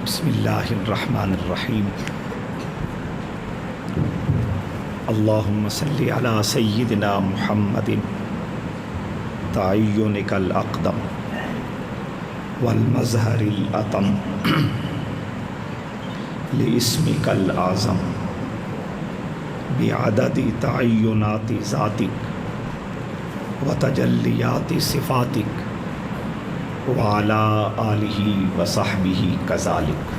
بسم اللہ الرحمن الرحیم اللہم صلی علی سیدنا محمد تعینک الاقدم والمظہر الاتم لاسمک الاعظم بعدد تعینات ذاتک وتجلیات صفاتک وعلی آلہ وصحبہ کذالک۔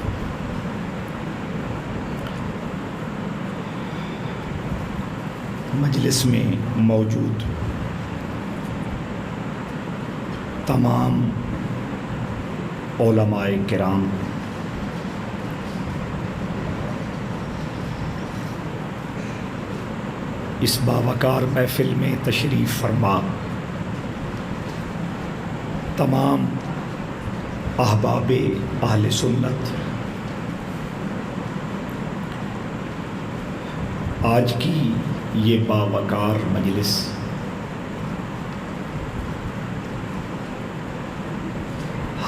مجلس میں موجود تمام علماء کرام، اس باوقار محفل میں تشریف فرما تمام احباب اہل سنت، آج کی یہ باوقار مجلس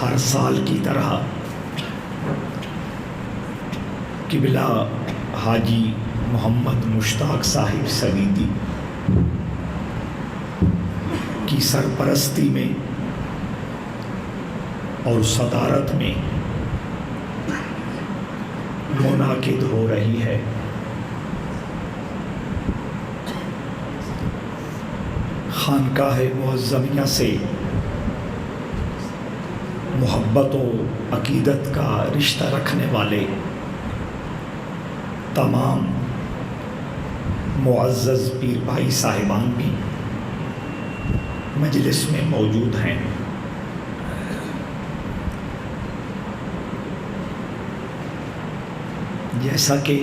ہر سال کی طرح قبلہ حاجی محمد مشتاق صاحب سویدی کی سرپرستی میں اور صدارت میں منعقد ہو رہی ہے۔ خانقاہ معظمیہ سے محبت و عقیدت کا رشتہ رکھنے والے تمام معزز پیر بھائی صاحبان بھی مجلس میں موجود ہیں۔ جیسا کہ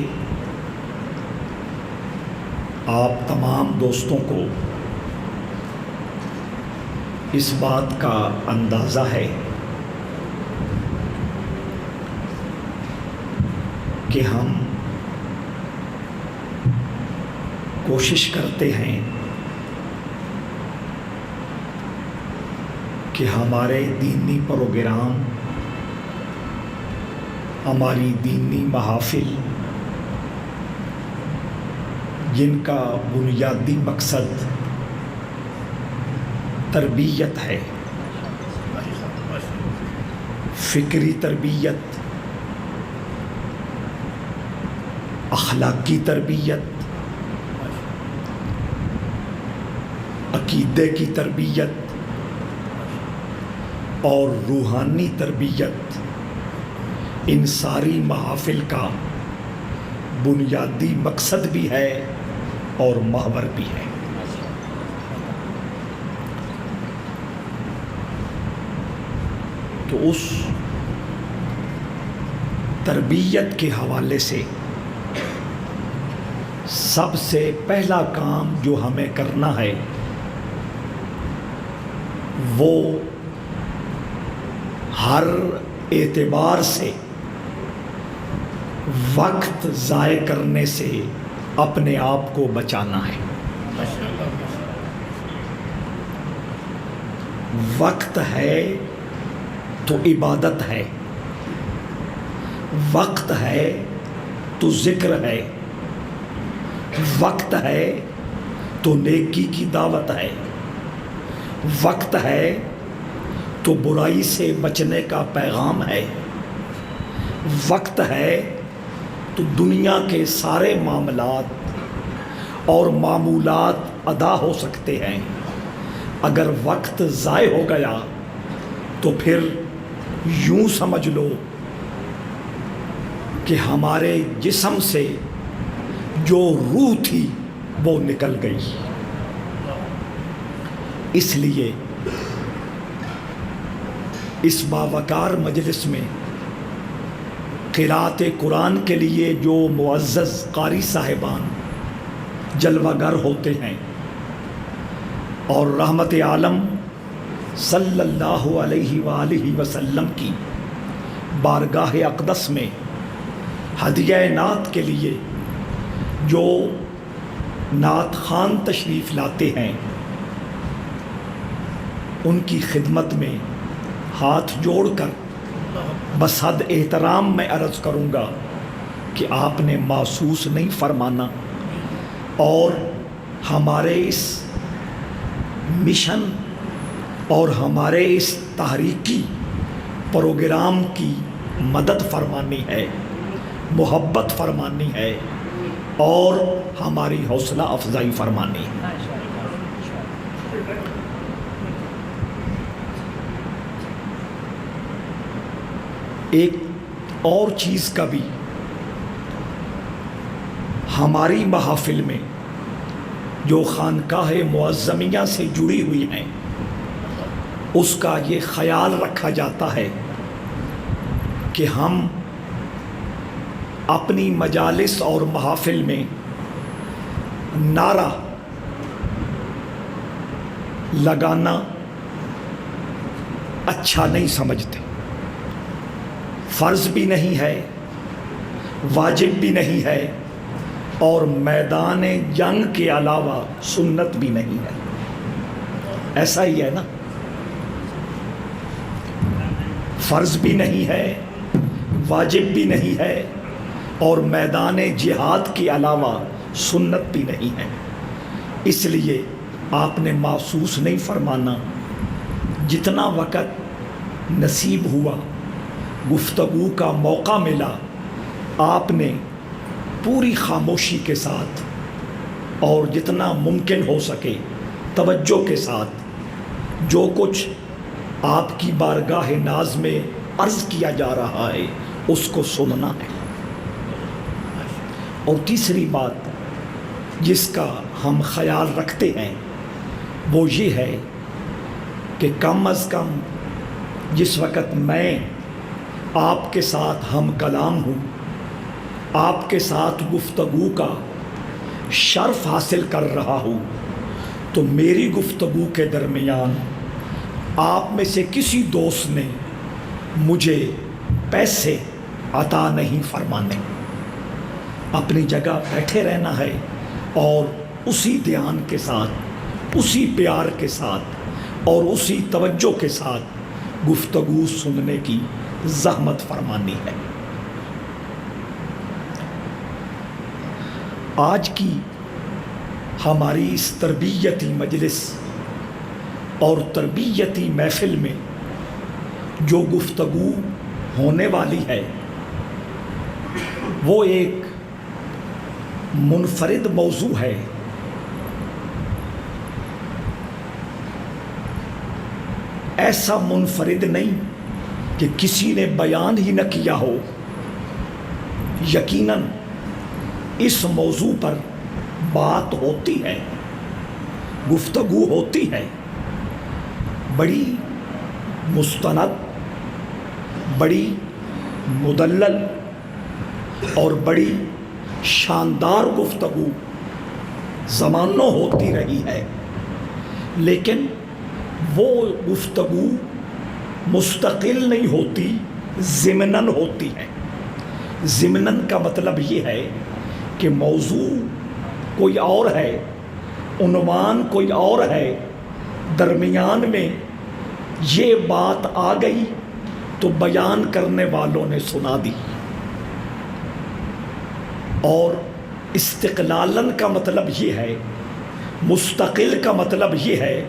آپ تمام دوستوں کو اس بات کا اندازہ ہے کہ ہم کوشش کرتے ہیں کہ ہمارے دینی پروگرام، ہماری دینی محافل، جن کا بنیادی مقصد تربیت ہے، فکری تربیت، اخلاقی تربیت، عقیدے کی تربیت اور روحانی تربیت، ان ساری محافل کا بنیادی مقصد بھی ہے اور محور بھی ہے۔ تو اس تربیت کے حوالے سے سب سے پہلا کام جو ہمیں کرنا ہے وہ ہر اعتبار سے وقت ضائع کرنے سے اپنے آپ کو بچانا ہے۔ وقت ہے تو عبادت ہے، وقت ہے تو ذکر ہے، وقت ہے تو نیکی کی دعوت ہے، وقت ہے تو برائی سے بچنے کا پیغام ہے، وقت ہے تو دنیا کے سارے معاملات اور معمولات ادا ہو سکتے ہیں۔ اگر وقت ضائع ہو گیا تو پھر یوں سمجھ لو کہ ہمارے جسم سے جو روح تھی وہ نکل گئی۔ اس لیے اس باوقار مجلس میں قرأت قرآن کے لیے جو معزز قاری صاحبان جلوہ گر ہوتے ہیں اور رحمت عالم صلی اللہ علیہ وآلہ وسلم کی بارگاہ اقدس میں ہدیہ نعت کے لیے جو نعت خوان تشریف لاتے ہیں، ان کی خدمت میں ہاتھ جوڑ کر بس حد احترام میں عرض کروں گا کہ آپ نے محسوس نہیں فرمانا، اور ہمارے اس مشن اور ہمارے اس تحریکی پروگرام کی مدد فرمانی ہے، محبت فرمانی ہے اور ہماری حوصلہ افزائی فرمانی ہے۔ ایک اور چیز کا بھی ہماری محافل میں جو خانقاہ معظمیہ سے جڑی ہوئی ہیں اس کا یہ خیال رکھا جاتا ہے کہ ہم اپنی مجالس اور محافل میں نعرہ لگانا اچھا نہیں سمجھتے، فرض بھی نہیں ہے، واجب بھی نہیں ہے، اور میدان جنگ کے علاوہ سنت بھی نہیں ہے۔ ایسا ہی ہے نا، فرض بھی نہیں ہے، واجب بھی نہیں ہے، اور میدان جہاد کے علاوہ سنت بھی نہیں ہے۔ اس لیے آپ نے محسوس نہیں فرمانا، جتنا وقت نصیب ہوا، گفتگو کا موقع ملا، آپ نے پوری خاموشی کے ساتھ اور جتنا ممکن ہو سکے توجہ کے ساتھ جو کچھ آپ کی بارگاہ ناز میں عرض کیا جا رہا ہے اس کو سننا ہے۔ اور تیسری بات جس کا ہم خیال رکھتے ہیں وہ یہ ہے کہ کم از کم جس وقت میں آپ کے ساتھ ہم کلام ہوں، آپ کے ساتھ گفتگو کا شرف حاصل کر رہا ہوں، تو میری گفتگو کے درمیان آپ میں سے کسی دوست نے مجھے پیسے عطا نہیں فرمانے، اپنی جگہ بیٹھے رہنا ہے اور اسی دھیان کے ساتھ، اسی پیار کے ساتھ اور اسی توجہ کے ساتھ گفتگو سننے کی زحمت فرمانی ہے۔ آج کی ہماری اس تربیتی مجلس اور تربیتی محفل میں جو گفتگو ہونے والی ہے وہ ایک منفرد موضوع ہے۔ ایسا منفرد نہیں کہ کسی نے بیان ہی نہ کیا ہو، یقیناً اس موضوع پر بات ہوتی ہے، گفتگو ہوتی ہے، بڑی مستند، بڑی مدلل اور بڑی شاندار گفتگو زمانوں ہوتی رہی ہے، لیکن وہ گفتگو مستقل نہیں ہوتی، ضمناً ہوتی ہے۔ ضمناً کا مطلب یہ ہے کہ موضوع کوئی اور ہے، عنوان کوئی اور ہے، درمیان میں یہ بات آ گئی تو بیان کرنے والوں نے سنا دی۔ اور استقلالاً کا مطلب یہ ہے، مستقل کا مطلب یہ ہے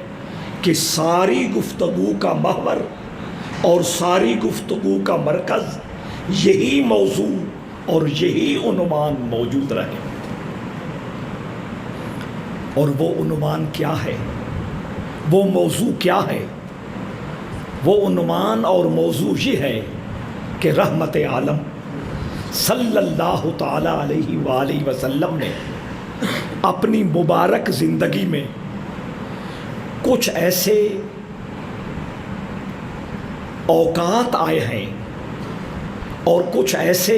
کہ ساری گفتگو کا محور اور ساری گفتگو کا مرکز یہی موضوع اور یہی عنوان موجود رہے۔ اور وہ عنوان کیا ہے، وہ موضوع کیا ہے؟ وہ عنوان اور موضوع یہ ہے کہ رحمت عالم صلی اللہ تعالی علیہ وآلہ وسلم نے اپنی مبارک زندگی میں کچھ ایسے اوقات آئے ہیں اور کچھ ایسے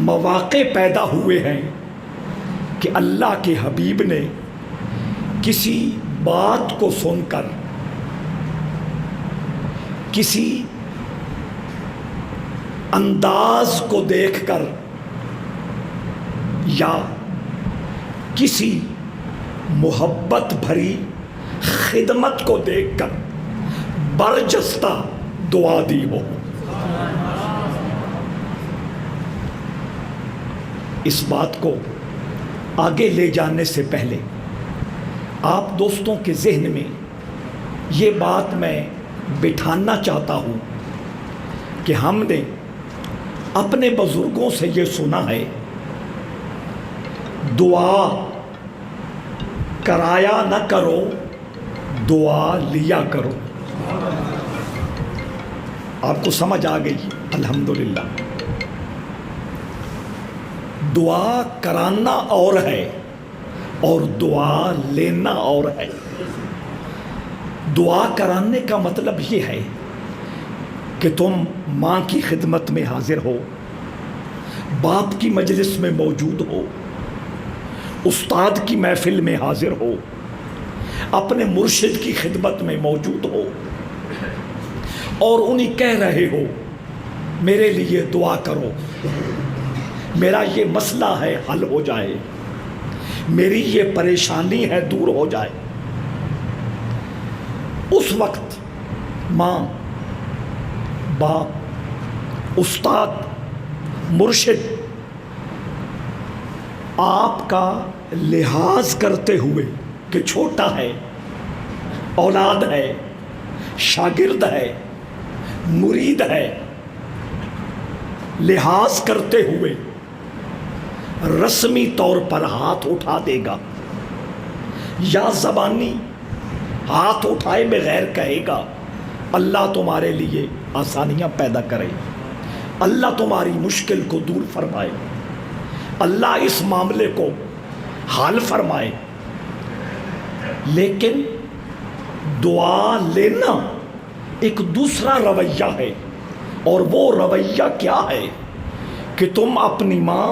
مواقع پیدا ہوئے ہیں کہ اللہ کے حبیب نے کسی بات کو سن کر، کسی انداز کو دیکھ کر یا کسی محبت بھری خدمت کو دیکھ کر برجستہ دعا دی ہو۔ اس بات کو آگے لے جانے سے پہلے آپ دوستوں کے ذہن میں یہ بات میں بٹھانا چاہتا ہوں کہ ہم نے اپنے بزرگوں سے یہ سنا ہے، دعا کرایا نہ کرو، دعا لیا کرو۔ آپ کو سمجھ آ گئی؟ الحمدللہ۔ دعا کرانا اور ہے اور دعا لینا اور ہے۔ دعا کرانے کا مطلب یہ ہے کہ تم ماں کی خدمت میں حاضر ہو، باپ کی مجلس میں موجود ہو، استاد کی محفل میں حاضر ہو، اپنے مرشد کی خدمت میں موجود ہو اور انہیں کہہ رہے ہو میرے لیے دعا کرو، میرا یہ مسئلہ ہے حل ہو جائے، میری یہ پریشانی ہے دور ہو جائے۔ اس وقت ماں، باپ، استاد، مرشد آپ کا لحاظ کرتے ہوئے کہ چھوٹا ہے، اولاد ہے، شاگرد ہے، مرید ہے، لحاظ کرتے ہوئے رسمی طور پر ہاتھ اٹھا دے گا یا زبانی ہاتھ اٹھائے بغیر کہے گا اللہ تمہارے لیے آسانیاں پیدا کرے، اللہ تمہاری مشکل کو دور فرمائے، اللہ اس معاملے کو حل فرمائے۔ لیکن دعا لینا ایک دوسرا رویہ ہے، اور وہ رویہ کیا ہے کہ تم اپنی ماں،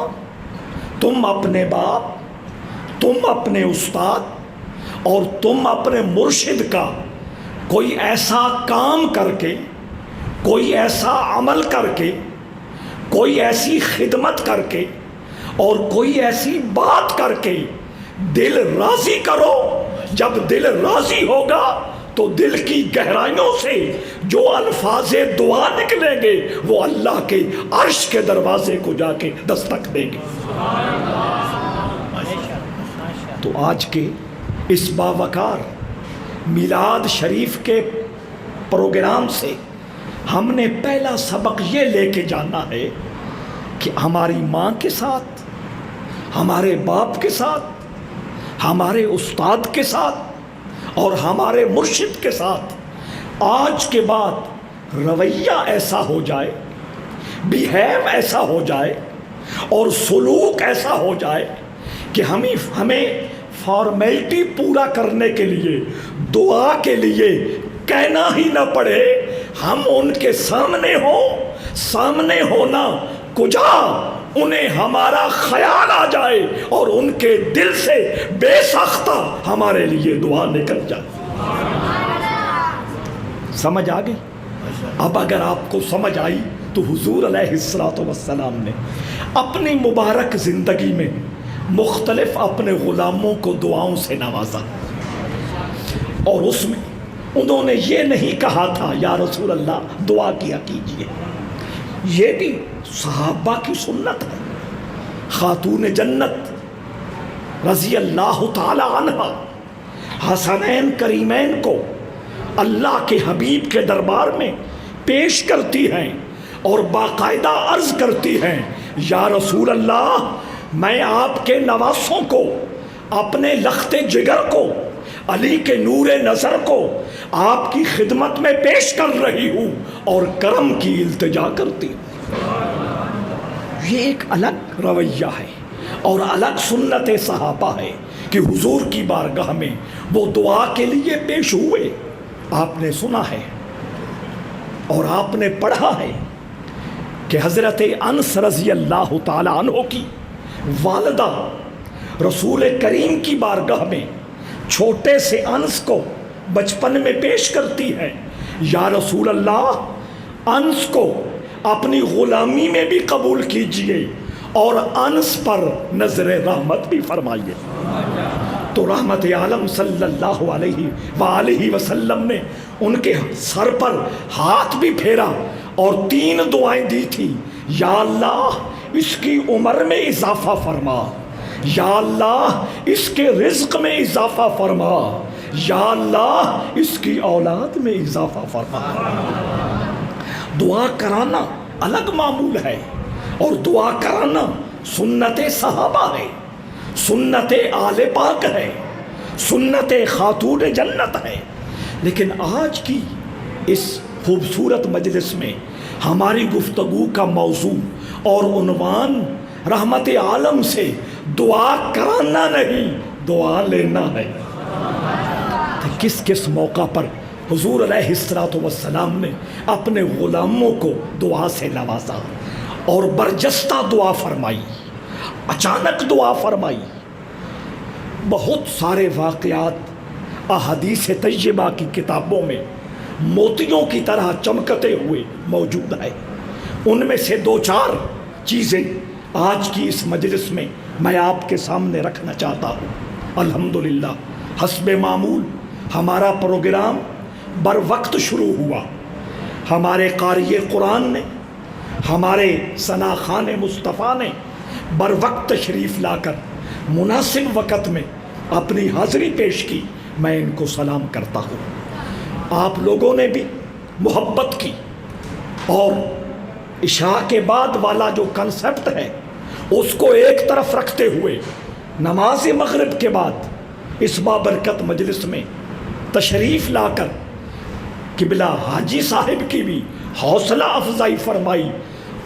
تم اپنے باپ، تم اپنے استاد اور تم اپنے مرشد کا کوئی ایسا کام کر کے، کوئی ایسا عمل کر کے، کوئی ایسی خدمت کر کے اور کوئی ایسی بات کر کے دل راضی کرو۔ جب دل راضی ہوگا تو دل کی گہرائیوں سے جو الفاظ دعا نکلیں گے وہ اللہ کے عرش کے دروازے کو جا کے دستک دیں گے۔ تو آج کے اس باوقار میلاد شریف کے پروگرام سے ہم نے پہلا سبق یہ لے کے جانا ہے کہ ہماری ماں کے ساتھ، ہمارے باپ کے ساتھ، ہمارے استاد کے ساتھ اور ہمارے مرشد کے ساتھ آج کے بعد رویہ ایسا ہو جائے، بیہیو ایسا ہو جائے اور سلوک ایسا ہو جائے کہ ہمیں فارمیلٹی پورا کرنے کے لیے، دعا کے لیے کہنا ہی نہ پڑے، ہم ان کے سامنے سامنے ہونا کجا انہیں ہمارا خیال آ جائے اور ان کے دل سے بے ساختہ ہمارے لیے دعا نکل جائے۔ سمجھ آ گئی؟ اب اگر آپ کو سمجھ آئی تو حضور علیہ السلام نے اپنی مبارک زندگی میں مختلف اپنے غلاموں کو دعاؤں سے نوازا، اور اس میں انہوں نے یہ نہیں کہا تھا یا رسول اللہ دعا کیا کیجئے، یہ بھی صحابہ کی سنت ہے۔ خاتون جنت رضی اللہ تعالی عنہ حسنین کریمین کو اللہ کے حبیب کے دربار میں پیش کرتی ہیں اور باقاعدہ عرض کرتی ہیں یا رسول اللہ میں آپ کے نواسوں کو، اپنے لخت جگر کو، علی کے نور نظر کو آپ کی خدمت میں پیش کر رہی ہوں اور کرم کی التجا کرتی ہوں۔ یہ ایک الگ رویہ ہے اور الگ سنت صحابہ ہے کہ حضور کی بارگاہ میں وہ دعا کے لیے پیش ہوئے۔ آپ نے سنا ہے اور آپ نے پڑھا ہے کہ حضرت انس رضی اللہ تعالی عنہ کی والدہ رسول کریم کی بارگاہ میں چھوٹے سے انس کو بچپن میں پیش کرتی ہے یا رسول اللہ انس کو اپنی غلامی میں بھی قبول کیجئے اور انس پر نظر رحمت بھی فرمائیے۔ تو رحمت عالم صلی اللہ علیہ وآلہ وسلم نے ان کے سر پر ہاتھ بھی پھیرا اور 3 دعائیں دی تھی۔ یا اللہ اس کی عمر میں اضافہ فرما، یا اللہ اس کے رزق میں اضافہ فرما، یا اللہ اس کی اولاد میں اضافہ فرما۔ دعا کرانا الگ معمول ہے، اور دعا کرانا سنت صحابہ ہے، سنت آل پاک ہے، سنت خاتون جنت ہے۔ لیکن آج کی اس خوبصورت مجلس میں ہماری گفتگو کا موضوع اور عنوان رحمت عالم سے دعا کرانا نہیں، دعا لینا ہے۔ کس کس موقع پر حضور علیہ الصلوۃ والسلام نے اپنے غلاموں کو دعا سے نوازا اور برجستہ دعا فرمائی، اچانک دعا فرمائی۔ بہت سارے واقعات احادیث طیبہ کی کتابوں میں موتیوں کی طرح چمکتے ہوئے موجود ہے۔ ان میں سے دو چار چیزیں آج کی اس مجلس میں میں آپ کے سامنے رکھنا چاہتا ہوں۔ الحمدللہ حسب معمول ہمارا پروگرام بر وقت شروع ہوا۔ ہمارے قاری قرآن نے، ہمارے ثنا خوان مصطفیٰ نے بر وقت تشریف لا کر مناسب وقت میں اپنی حاضری پیش کی، میں ان کو سلام کرتا ہوں۔ آپ لوگوں نے بھی محبت کی اور عشاء کے بعد والا جو کنسپٹ ہے اس کو ایک طرف رکھتے ہوئے نماز مغرب کے بعد اس بابرکت مجلس میں تشریف لا کر قبلہ حاجی صاحب کی بھی حوصلہ افزائی فرمائی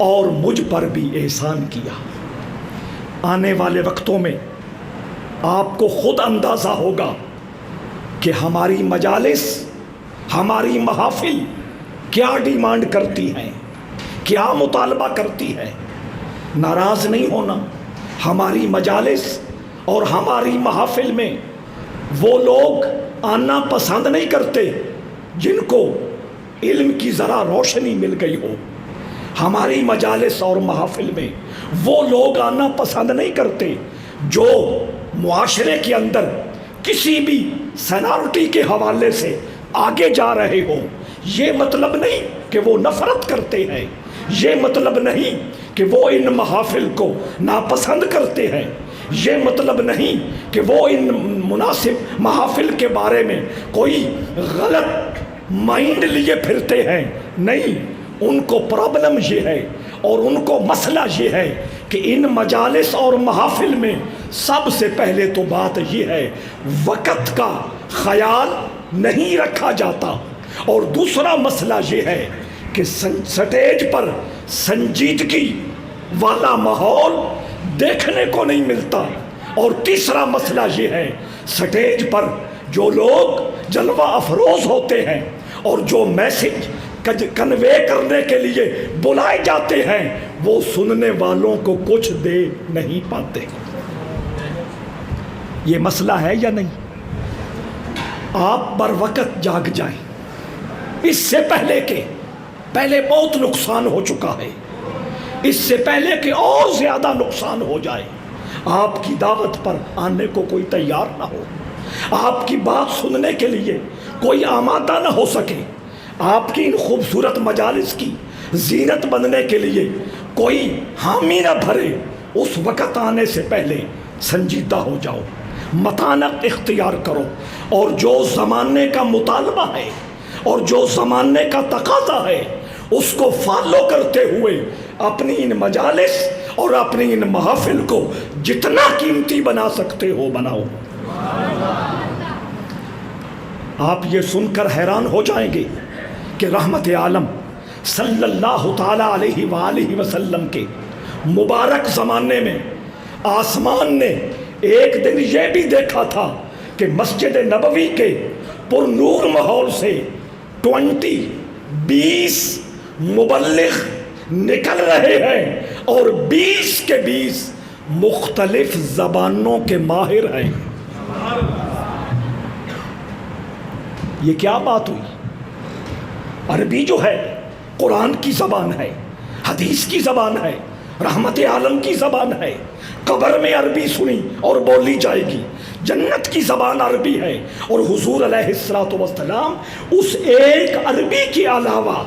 اور مجھ پر بھی احسان کیا۔ آنے والے وقتوں میں آپ کو خود اندازہ ہوگا کہ ہماری مجالس، ہماری محافل کیا ڈیمانڈ کرتی ہیں، کیا مطالبہ کرتی ہے۔ ناراض نہیں ہونا، ہماری مجالس اور ہماری محافل میں وہ لوگ آنا پسند نہیں کرتے جن کو علم کی ذرا روشنی مل گئی ہو۔ ہماری مجالس اور محافل میں وہ لوگ آنا پسند نہیں کرتے جو معاشرے کے اندر کسی بھی سینارٹی کے حوالے سے آگے جا رہے ہو۔ یہ مطلب نہیں کہ وہ نفرت کرتے ہیں، یہ مطلب نہیں کہ وہ ان محافل کو ناپسند کرتے ہیں، یہ مطلب نہیں کہ وہ ان مناسب محافل کے بارے میں کوئی غلط مائنڈ لیے پھرتے ہیں۔ نہیں، ان کو پرابلم یہ ہے اور ان کو مسئلہ یہ ہے کہ ان مجالس اور محافل میں سب سے پہلے تو بات یہ ہے وقت کا خیال نہیں رکھا جاتا، اور دوسرا مسئلہ یہ ہے کہ سٹیج پر سنجیدگی والا ماحول دیکھنے کو نہیں ملتا، اور تیسرا مسئلہ یہ ہے سٹیج پر جو لوگ جلوہ افروز ہوتے ہیں اور جو میسج کنوے کرنے کے لیے بلائے جاتے ہیں وہ سننے والوں کو کچھ دے نہیں پاتے۔ یہ مسئلہ ہے یا نہیں؟ آپ بر وقت جاگ جائیں، اس سے پہلے بہت نقصان ہو چکا ہے، اس سے پہلے کہ اور زیادہ نقصان ہو جائے۔ آپ کی دعوت پر آنے کو کوئی تیار نہ ہو، آپ کی بات سننے کے لیے کوئی آمادہ نہ ہو سکے، آپ کی ان خوبصورت مجالس کی زینت بننے کے لیے کوئی حامی نہ بھرے، اس وقت آنے سے پہلے سنجیدہ ہو جاؤ، متانت اختیار کرو، اور جو زمانے کا مطالبہ ہے اور جو زمانے کا تقاضا ہے اس کو فالو کرتے ہوئے اپنی ان مجالس اور اپنی ان محافل کو جتنا قیمتی بنا سکتے ہو بناؤ۔ آپ یہ سن کر حیران ہو جائیں گے کہ رحمت عالم صلی اللہ تعالیٰ علیہ وآلہ وسلم کے مبارک زمانے میں آسمان نے ایک دن یہ بھی دیکھا تھا کہ مسجد نبوی کے پر نور ماحول سے 20 مبلغ نکل رہے ہیں اور 20 کے 20 مختلف زبانوں کے ماہر ہیں۔ یہ کیا بات ہوئی؟ عربی جو ہے قرآن کی زبان ہے، حدیث کی زبان ہے، رحمت عالم کی زبان ہے، قبر میں عربی سنی اور بولی جائے گی، جنت کی زبان عربی ہے، اور حضور علیہ الصلوۃ والسلام اس ایک عربی کے علاوہ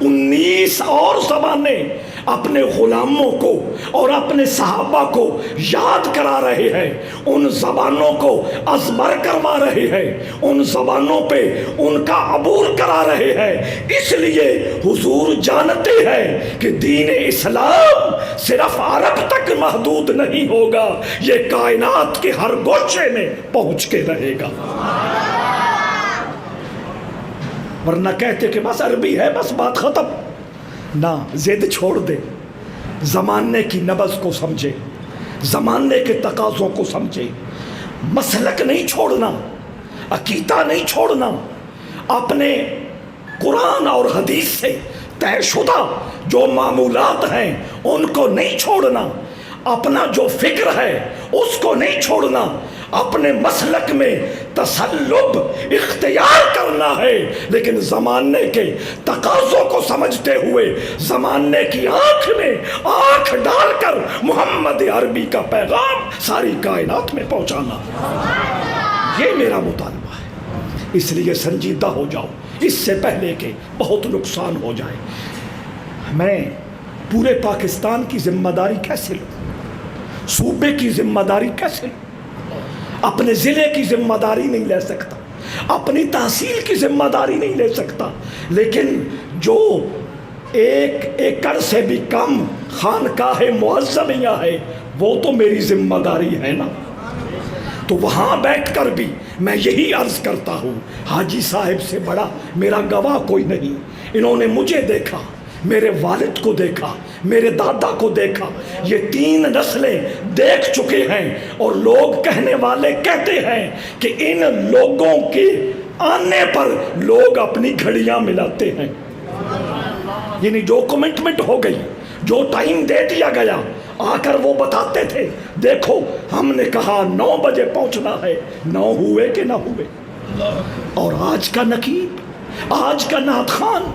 19 اور زبانیں اپنے غلاموں کو اور اپنے صحابہ کو یاد کرا رہے ہیں، ان زبانوں کو ازبر کروا رہے ہیں، ان زبانوں پہ ان کا عبور کرا رہے ہیں۔ اس لیے حضور جانتے ہیں کہ دین اسلام صرف عرب تک محدود نہیں ہوگا، یہ کائنات کے ہر گوشے میں پہنچ کے رہے گا۔ ورنہ کہتے کہ بس عربی ہے، بس بات ختم۔ نہ، ضد چھوڑ دے، زمانے کی نبض کو سمجھے، زمانے کے تقاضوں کو سمجھے، مسلک نہیں چھوڑنا، عقیدہ نہیں چھوڑنا، اپنے قرآن اور حدیث سے طے شدہ جو معمولات ہیں ان کو نہیں چھوڑنا، اپنا جو فکر ہے اس کو نہیں چھوڑنا، اپنے مسلک میں تسلب اختیار کرنا ہے، لیکن زمانے کے تقاضوں کو سمجھتے ہوئے زمانے کی آنکھ میں آنکھ ڈال کر محمد عربی کا پیغام ساری کائنات میں پہنچانا، یہ میرا مطالبہ ہے۔ اس لیے سنجیدہ ہو جاؤ اس سے پہلے کہ بہت نقصان ہو جائے۔ میں پورے پاکستان کی ذمہ داری کیسے لوں؟ صوبے کی ذمہ داری کیسے لوں؟ اپنے ضلع کی ذمہ داری نہیں لے سکتا، اپنی تحصیل کی ذمہ داری نہیں لے سکتا، لیکن جو 1 ایکڑ سے بھی کم خانقاہ معظمیہ ہے وہ تو میری ذمہ داری ہے نا۔ تو وہاں بیٹھ کر بھی میں یہی عرض کرتا ہوں، حاجی صاحب سے بڑا میرا گواہ کوئی نہیں۔ انہوں نے مجھے دیکھا، میرے والد کو دیکھا، میرے دادا کو دیکھا، یہ 3 نسلیں دیکھ چکے ہیں، اور لوگ کہنے والے کہتے ہیں کہ ان لوگوں کے آنے پر لوگ اپنی گھڑیاں ملاتے ہیں۔ یعنی جو کمٹمنٹ ہو گئی، جو ٹائم دے دیا گیا، آ کر وہ بتاتے تھے دیکھو ہم نے کہا 9 بجے پہنچنا ہے، 9 ہوئے کہ نہ ہوئے۔ اور آج کا نقیب، آج کا نعت خوان،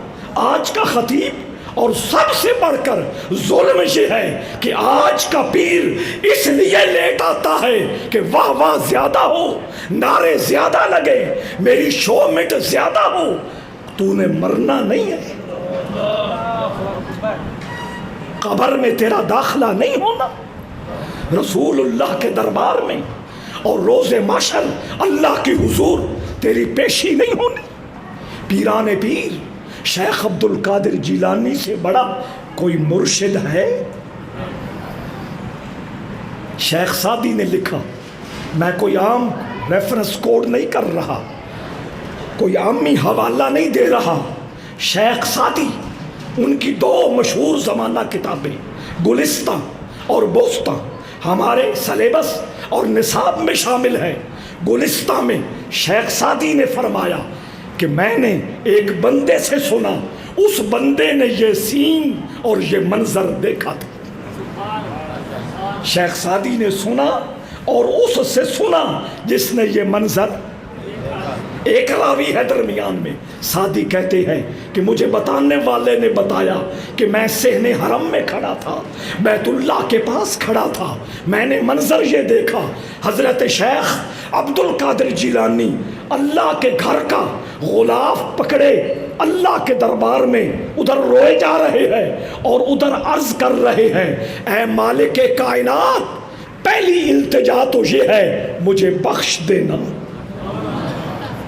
آج کا خطیب، اور سب سے بڑھ کر ظلم یہ ہے کہ آج کا پیر اس لیے لیٹ آتا ہے کہ واہ واہ زیادہ ہو، نعرے زیادہ لگے، میری شو مٹ زیادہ ہو۔ تو نے مرنا نہیں ہے، قبر میں تیرا داخلہ نہیں ہونا، رسول اللہ کے دربار میں اور روز محشر اللہ کی حضور تیری پیشی نہیں ہونی۔ پیران پیر شیخ عبد القادر جیلانی سے بڑا کوئی مرشد ہے؟ شیخ سعدی نے لکھا، میں کوئی عام ریفرنس کوڈ نہیں کر رہا، کوئی عامی حوالہ نہیں دے رہا، شیخ سعدی ان کی 2 مشہور زمانہ کتابیں گلستہ اور بوستہ ہمارے سلیبس اور نصاب میں شامل ہیں۔ گلستہ میں شیخ سعدی نے فرمایا کہ میں نے ایک بندے سے سنا، اس بندے نے یہ سین اور یہ منظر دیکھا تھا۔ شیخ سعدی نے سنا اور اس سے سنا جس نے یہ منظر، ایک راوی ہے درمیان میں۔ سعدی کہتے ہیں کہ مجھے بتانے والے نے بتایا کہ میں صحن حرم میں کھڑا تھا، بیت اللہ کے پاس کھڑا تھا، میں نے منظر یہ دیکھا، حضرت شیخ عبد القادر جیلانی اللہ کے گھر کا غلاف پکڑے اللہ کے دربار میں ادھر روئے جا رہے ہیں اور ادھر عرض کر رہے ہیں، اے مالک کائنات، پہلی التجا تو یہ ہے مجھے بخش دینا۔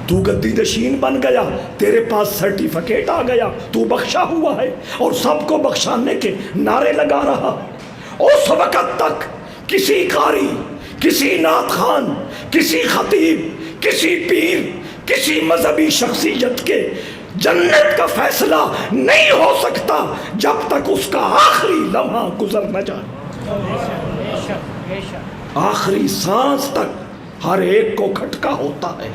تو گدی نشین بن گیا، تیرے پاس سرٹیفکیٹ آ گیا، تو بخشا ہوا ہے، اور سب کو بخشانے کے نعرے لگا رہا۔ اس وقت تک کسی قاری، کسی نعت خوان، کسی خطیب، کسی پیر، کسی مذہبی شخصیت کے جنت کا فیصلہ نہیں ہو سکتا جب تک اس کا آخری لمحہ گزر نہ جائے۔ آخری سانس تک ہر ایک کو کھٹکا ہوتا ہے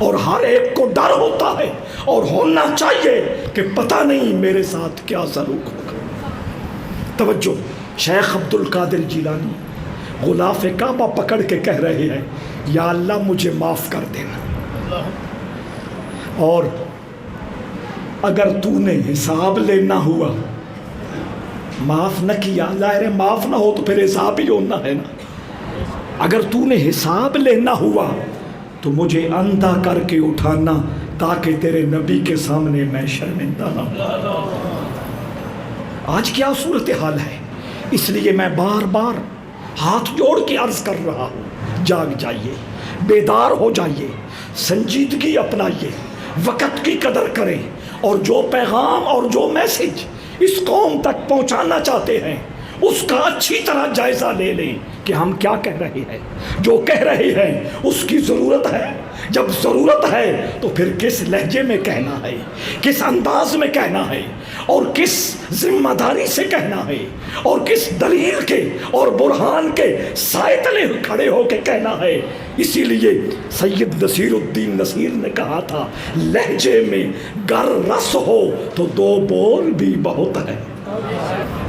اور ہر ایک کو ڈر ہوتا ہے اور ہونا چاہیے کہ پتہ نہیں میرے ساتھ کیا ضرور ہوگا۔ توجہ، شیخ عبد القادر جیلانی غلاف کعبہ پکڑ کے کہہ رہے ہیں، یا اللہ مجھے معاف کر دینا، اور اگر تو نے حساب لینا ہوا، معاف نہ کیا، ظاہر معاف نہ ہو تو پھر حساب ہی ہونا ہے نا، اگر تو نے حساب لینا ہوا تو مجھے اندھا کر کے اٹھانا تاکہ تیرے نبی کے سامنے میں شرمندہ نہ ہوں۔ آج کیا صورتحال ہے؟ اس لیے میں بار بار ہاتھ جوڑ کے عرض کر رہا ہوں، جاگ جائیے، بیدار ہو جائیے، سنجیدگی اپنائیے، وقت کی قدر کریں، اور جو پیغام اور جو میسج اس قوم تک پہنچانا چاہتے ہیں اس کا اچھی طرح جائزہ لے لیں کہ ہم کیا کہہ رہے ہیں۔ جو کہہ رہے ہیں اس کی ضرورت ہے، جب ضرورت ہے تو پھر کس لہجے میں کہنا ہے، کس انداز میں کہنا ہے، اور کس ذمہ داری سے کہنا ہے، اور کس دلیل کے اور برہان کے سائے تلے کھڑے ہو کے کہنا ہے۔ اسی لیے سید نصیر الدین نصیر نے کہا تھا، لہجے میں گر رس ہو تو دو بول بھی بہت ہے۔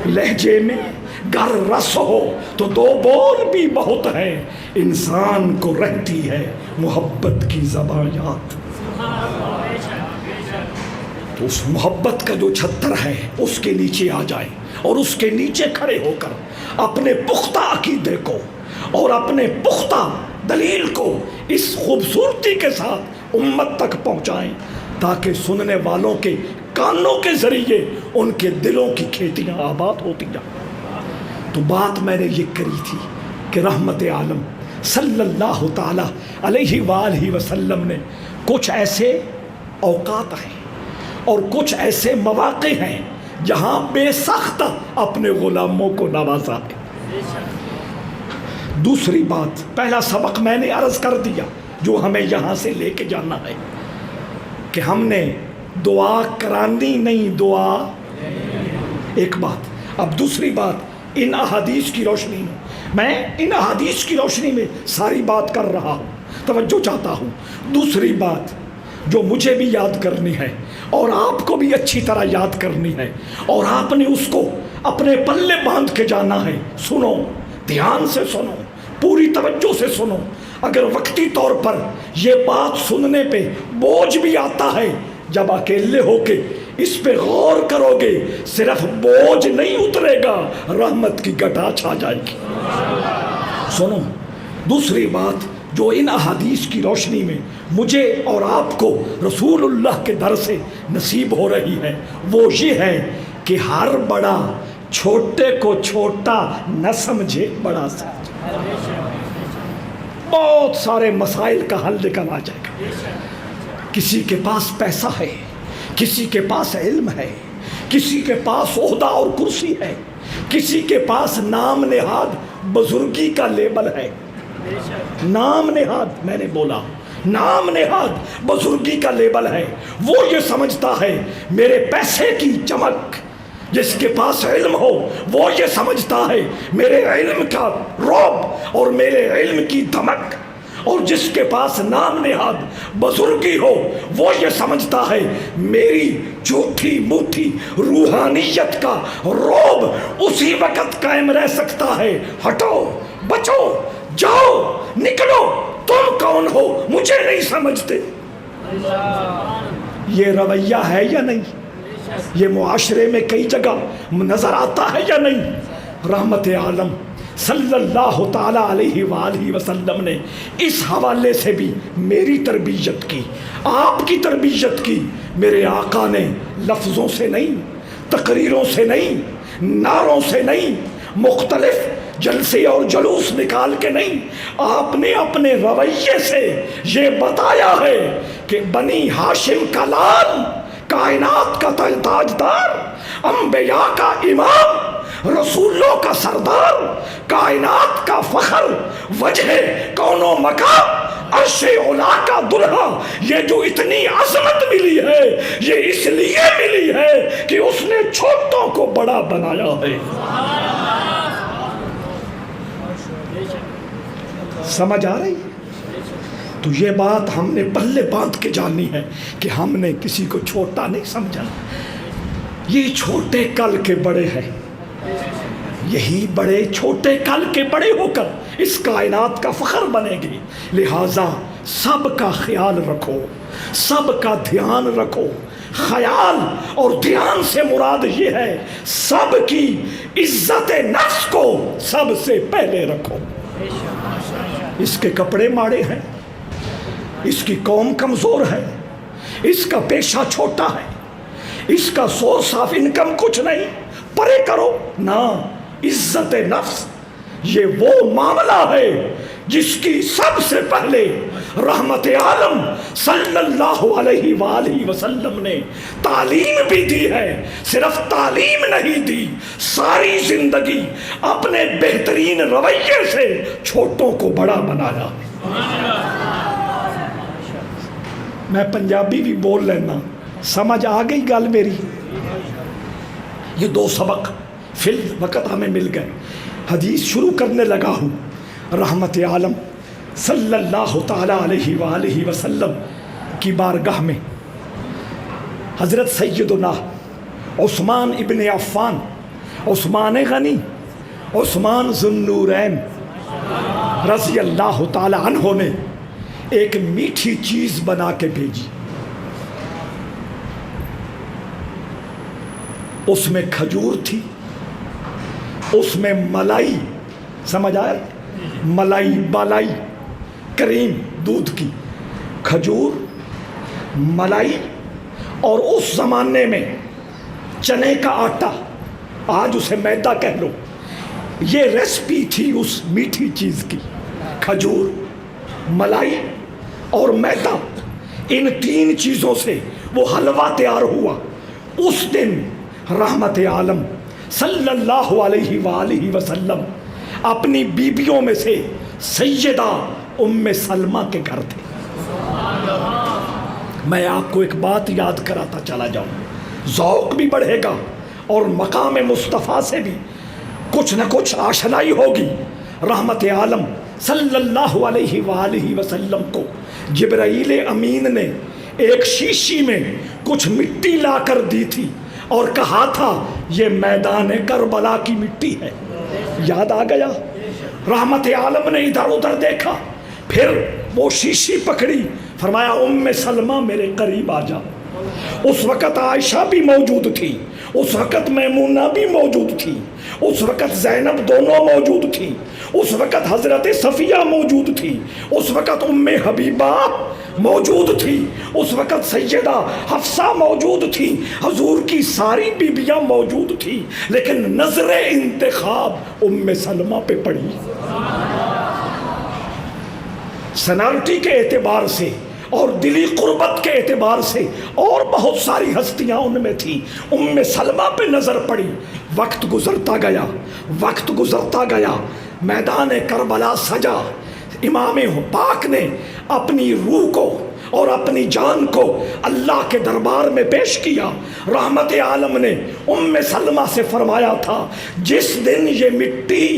لہجے میں گر رس ہو تو دو بول بھی بہت ہے، انسان کو رہتی ہے محبت کی زبان یاد۔ تو اس محبت کا جو چھتر ہے اس کے نیچے آ جائیں، اور اس کے نیچے کھڑے ہو کر اپنے پختہ عقیدے کو اور اپنے پختہ دلیل کو اس خوبصورتی کے ساتھ امت تک پہنچائیں، تاکہ سننے والوں کے کانوں کے ذریعے ان کے دلوں کی کھیتیاں آباد ہوتی جائیں۔ تو بات میں نے یہ کری تھی کہ رحمت عالم صلی اللہ تعالی علیہ وآلہ وسلم نے کچھ ایسے اوقات ہیں اور کچھ ایسے مواقع ہیں جہاں بے سخت اپنے غلاموں کو نوازا ہے۔ دوسری بات، پہلا سبق میں نے عرض کر دیا جو ہمیں یہاں سے لے کے جانا ہے کہ ہم نے دعا کرانی نہیں، دعا ایک بات۔ اب دوسری بات، ان احادیث کی روشنی میں ان احادیث کی روشنی میں ساری بات کر رہا ہوں، توجہ چاہتا ہوں۔ دوسری بات جو مجھے بھی یاد کرنی ہے اور آپ کو بھی اچھی طرح یاد کرنی ہے، اور آپ نے اس کو اپنے پلے باندھ کے جانا ہے، سنو، دھیان سے سنو، پوری توجہ سے سنو۔ اگر وقتی طور پر یہ بات سننے پہ بوجھ بھی آتا ہے، جب اکیلے ہو کے اس پہ غور کرو گے، صرف بوجھ نہیں اترے گا، رحمت کی گٹا چھا جائے گی۔ سنو، دوسری بات جو ان احادیث کی روشنی میں مجھے اور آپ کو رسول اللہ کے در سے نصیب ہو رہی ہے، وہ یہ ہے کہ ہر بڑا چھوٹے کو چھوٹا نہ سمجھے، بڑا سمجھے۔ بہت سارے مسائل کا حل نکل آ جائے گا۔ کسی کے پاس پیسہ ہے، کسی کے پاس علم ہے، کسی کے پاس عہدہ اور کرسی ہے، کسی کے پاس نام نہاد بزرگی کا لیبل ہے۔ نام نہاد، میں نے بولا نام نہاد بزرگی کا لیبل ہے۔ وہ یہ سمجھتا ہے میرے پیسے کی چمک، جس کے پاس علم ہو وہ یہ سمجھتا ہے میرے علم کا رعب اور میرے علم کی دھمک، اور جس کے پاس نام نہاد بزرگی ہو وہ یہ سمجھتا ہے میری جھوٹی موٹی روحانیت کا رعب اسی وقت قائم رہ سکتا ہے۔ ہٹو، بچو، جاؤ، نکلو، تم کون ہو، مجھے نہیں سمجھتے۔ یہ رویہ ہے یا نہیں؟ یہ معاشرے میں کئی جگہ نظر آتا ہے یا نہیں؟ رحمت عالم صلی اللہ تعالی علیہ وآلہ وسلم نے اس حوالے سے بھی میری تربیت کی، آپ کی تربیت کی۔ میرے آقا نے لفظوں سے نہیں، تقریروں سے نہیں، نعروں سے نہیں، مختلف جلسے اور جلوس نکال کے نہیں، آپ نے اپنے رویے سے یہ بتایا ہے کہ بنی ہاشم کا لال، کائنات کا تاجدار، انبیاء کا امام، رسولوں کا سردار، کائنات کا فخر، وجہ کون و مکان، عرش اولا کا دلہا، یہ جو اتنی عظمت ملی ہے یہ اس لیے ملی ہے کہ اس نے چھوٹوں کو بڑا بنایا ہے۔ سمجھ آ رہی ہے؟ تو یہ بات ہم نے پلے باندھ کے جاننی ہے کہ ہم نے کسی کو چھوٹا نہیں سمجھا۔ یہ چھوٹے کل کے بڑے ہیں، یہی بڑے چھوٹے کل کے بڑے ہو کر اس کائنات کا فخر بنے گے۔ لہٰذا سب کا خیال رکھو، سب کا دھیان رکھو۔ خیال اور دھیان سے مراد یہ ہے سب کی عزت نفس کو سب سے پہلے رکھو۔ اس کے کپڑے ماڑے ہیں، اس کی قوم کمزور ہے، اس کا پیشہ چھوٹا ہے، اس کا سورس آف انکم کچھ نہیں، پرے کرو نہ عزت نفس یہ وہ معاملہ ہے جس کی سب سے پہلے رحمت عالم صلی اللہ علیہ وآلہ وسلم نے تعلیم بھی دی ہے. صرف تعلیم نہیں دی، ساری زندگی اپنے بہترین رویے سے چھوٹوں کو بڑا بنایا. میں پنجابی بھی بول لینا، سمجھ آ گئی گل میری؟ یہ دو سبق فی الوقت ہمیں مل گئے. حدیث شروع کرنے لگا ہوں. رحمت عالم صلی اللہ تعالی علیہ وآلہ وسلم کی بارگاہ میں حضرت سیدنا عثمان ابن عفان، عثمان غنی، عثمان ذو النورین رضی اللہ تعالی عنہ نے ایک میٹھی چیز بنا کے بھیجی. اس میں کھجور تھی، اس میں ملائی، سمجھ آیا؟ ملائی بالائی، کریم دودھ کی، کھجور، ملائی، اور اس زمانے میں چنے کا آٹا، آج اسے میدا کہہ لو. یہ ریسپی تھی اس میٹھی چیز کی. کھجور، ملائی اور میدا، ان تین چیزوں سے وہ حلوہ تیار ہوا. اس دن رحمت عالم صلی اللہ علیہ وآلہ وسلم اپنی بیبیوں میں سے سیدہ ام سلمہ کے گھر تھے. میں آپ کو ایک بات یاد کراتا چلا جاؤں، ذوق بھی بڑھے گا اور مقام مصطفیٰ سے بھی کچھ نہ کچھ آشنائی ہوگی. رحمت عالم صلی اللہ علیہ وآلہ وسلم کو جبرائیل امین نے ایک شیشی میں کچھ مٹی لا کر دی تھی اور کہا تھا یہ میدان کربلا کی مٹی ہے. یاد آ گیا؟ رحمت عالم نے ادھر ادھر دیکھا، پھر وہ شیشی پکڑی، فرمایا ام سلمہ میرے قریب آ جا. اس وقت عائشہ بھی موجود تھی، اس وقت میمونہ بھی موجود تھی، اس وقت زینب دونوں موجود تھی، اس وقت حضرت صفیہ موجود تھی، اس وقت ام حبیبہ موجود تھی، اس وقت سیدہ حفصہ موجود تھی، حضور کی ساری بیبیاں موجود تھی، لیکن نظر انتخاب ام سلمہ پہ پڑی. سنالٹی کے اعتبار سے اور دلی قربت کے اعتبار سے اور بہت ساری ہستیاں ان میں تھی، ام سلمہ پہ نظر پڑی. وقت گزرتا گیا، وقت گزرتا گیا، میدان کربلا سجا. امام پاک نے اپنی روح کو اور اپنی جان کو اللہ کے دربار میں پیش کیا. رحمت عالم نے ام سلمہ سے فرمایا تھا جس دن یہ مٹی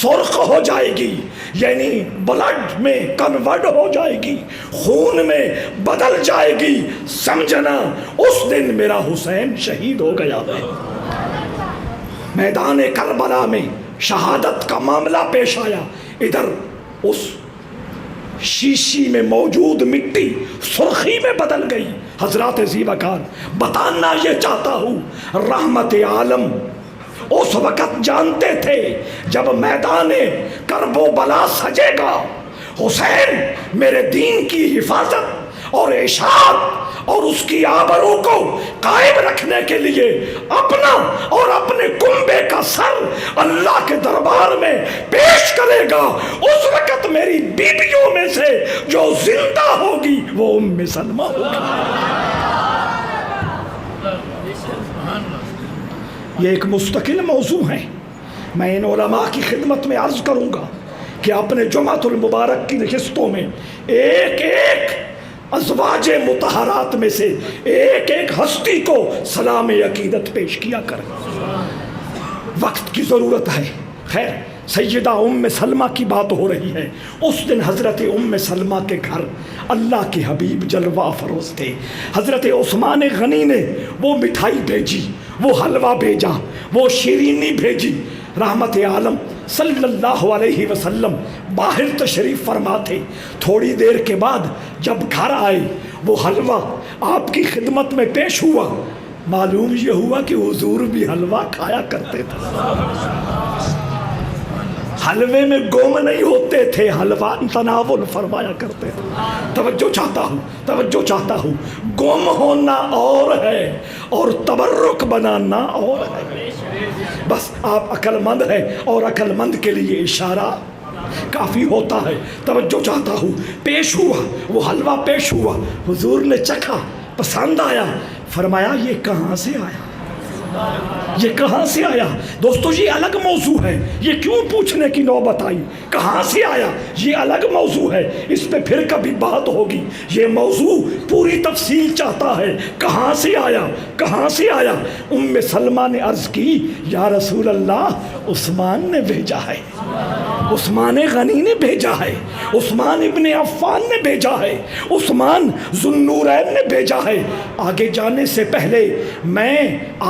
سرخ ہو جائے گی، یعنی بلڈ میں کنورٹ ہو جائے گی، خون میں بدل جائے گی، سمجھنا اس دن میرا حسین شہید ہو گیا ہے. میدان کربلا میں شہادت کا معاملہ پیش آیا. ادھر اس شیشی میں موجود مٹی سرخی میں بدل گئی. حضرات زیبکار، بتانا یہ چاہتا ہوں رحمت عالم اس وقت جانتے تھے جب میدان کرب و بلا سجے گا، حسین میرے دین کی حفاظت اور اشاعت اور اس کی آبرو کو قائم رکھنے کے لیے اپنا اور اپنے کنبے کا سر اللہ کے دربار میں پیش کرے گا. اس وقت میری بیبیوں میں سے جو زندہ ہوگی وہ ام سلمہ ہوگی. یہ ایک مستقل موضوع ہے. میں ان علماء کی خدمت میں عرض کروں گا کہ اپنے جمعۃ المبارک کی نشستوں میں ایک ایک ازواج مطہرات میں سے ایک ایک ہستی کو سلام عقیدت پیش کیا کریں. وقت کی ضرورت ہے. خیر، سیدہ ام سلمہ کی بات ہو رہی ہے. اس دن حضرت ام سلمہ کے گھر اللہ کے حبیب جلوہ افروز تھے. حضرت عثمان غنی نے وہ مٹھائی بھیجی، وہ حلوہ بھیجا، وہ شیرینی بھیجی. رحمت عالم صلی اللہ علیہ وسلم باہر تشریف فرما تھے. تھوڑی دیر کے بعد جب گھر آئے وہ حلوہ آپ کی خدمت میں پیش ہوا. معلوم یہ ہوا کہ حضور بھی حلوہ کھایا کرتے تھے. حلوے میں گم نہیں ہوتے تھے، حلوہ تناول فرمایا کرتے تھے۔ توجہ چاہتا ہوں، گم ہونا اور ہے اور تبرک بنانا اور ہے۔ بس آپ عقل مند ہیں اور عقل مند کے لیے اشارہ کافی ہوتا ہے۔ توجہ چاہتا ہوں، پیش ہوا وہ حلوہ، پیش ہوا، حضور نے چکھا، پسند آیا، فرمایا یہ کہاں سے آیا، یہ کہاں سے آیا؟ دوستو یہ الگ موضوع ہے، یہ کیوں پوچھنے کی نوبت آئی کہاں سے آیا، یہ الگ موضوع ہے، اس پہ پھر کبھی بات ہوگی۔ یہ موضوع پوری تفصیل چاہتا ہے، کہاں سے آیا، کہاں سے آیا؟ ام سلمہ نے عرض کی یا رسول اللہ عثمان نے بھیجا ہے، عثمان غنی نے بھیجا ہے، عثمان ابن عفان نے بھیجا ہے، عثمان ذو النورین نے بھیجا ہے۔ آگے جانے سے پہلے میں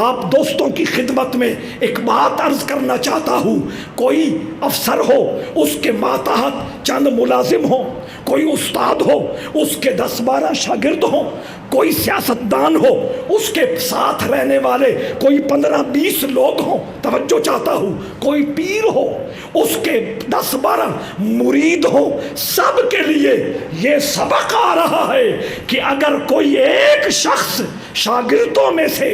آپ دوستوں کی خدمت میں ایک بات عرض کرنا چاہتا ہوں۔ کوئی افسر ہو، اس کے ماتحت چند ملازم ہو، کوئی استاد ہو، اس کے 10-12 شاگرد ہوں، کوئی سیاستدان ہو، اس کے ساتھ رہنے والے کوئی 15-20 لوگ ہوں، توجہ چاہتا ہوں، کوئی پیر ہو، اس کے 10-12 مرید ہوں، سب کے لیے یہ سبق آ رہا ہے کہ اگر کوئی ایک شخص شاگردوں میں سے،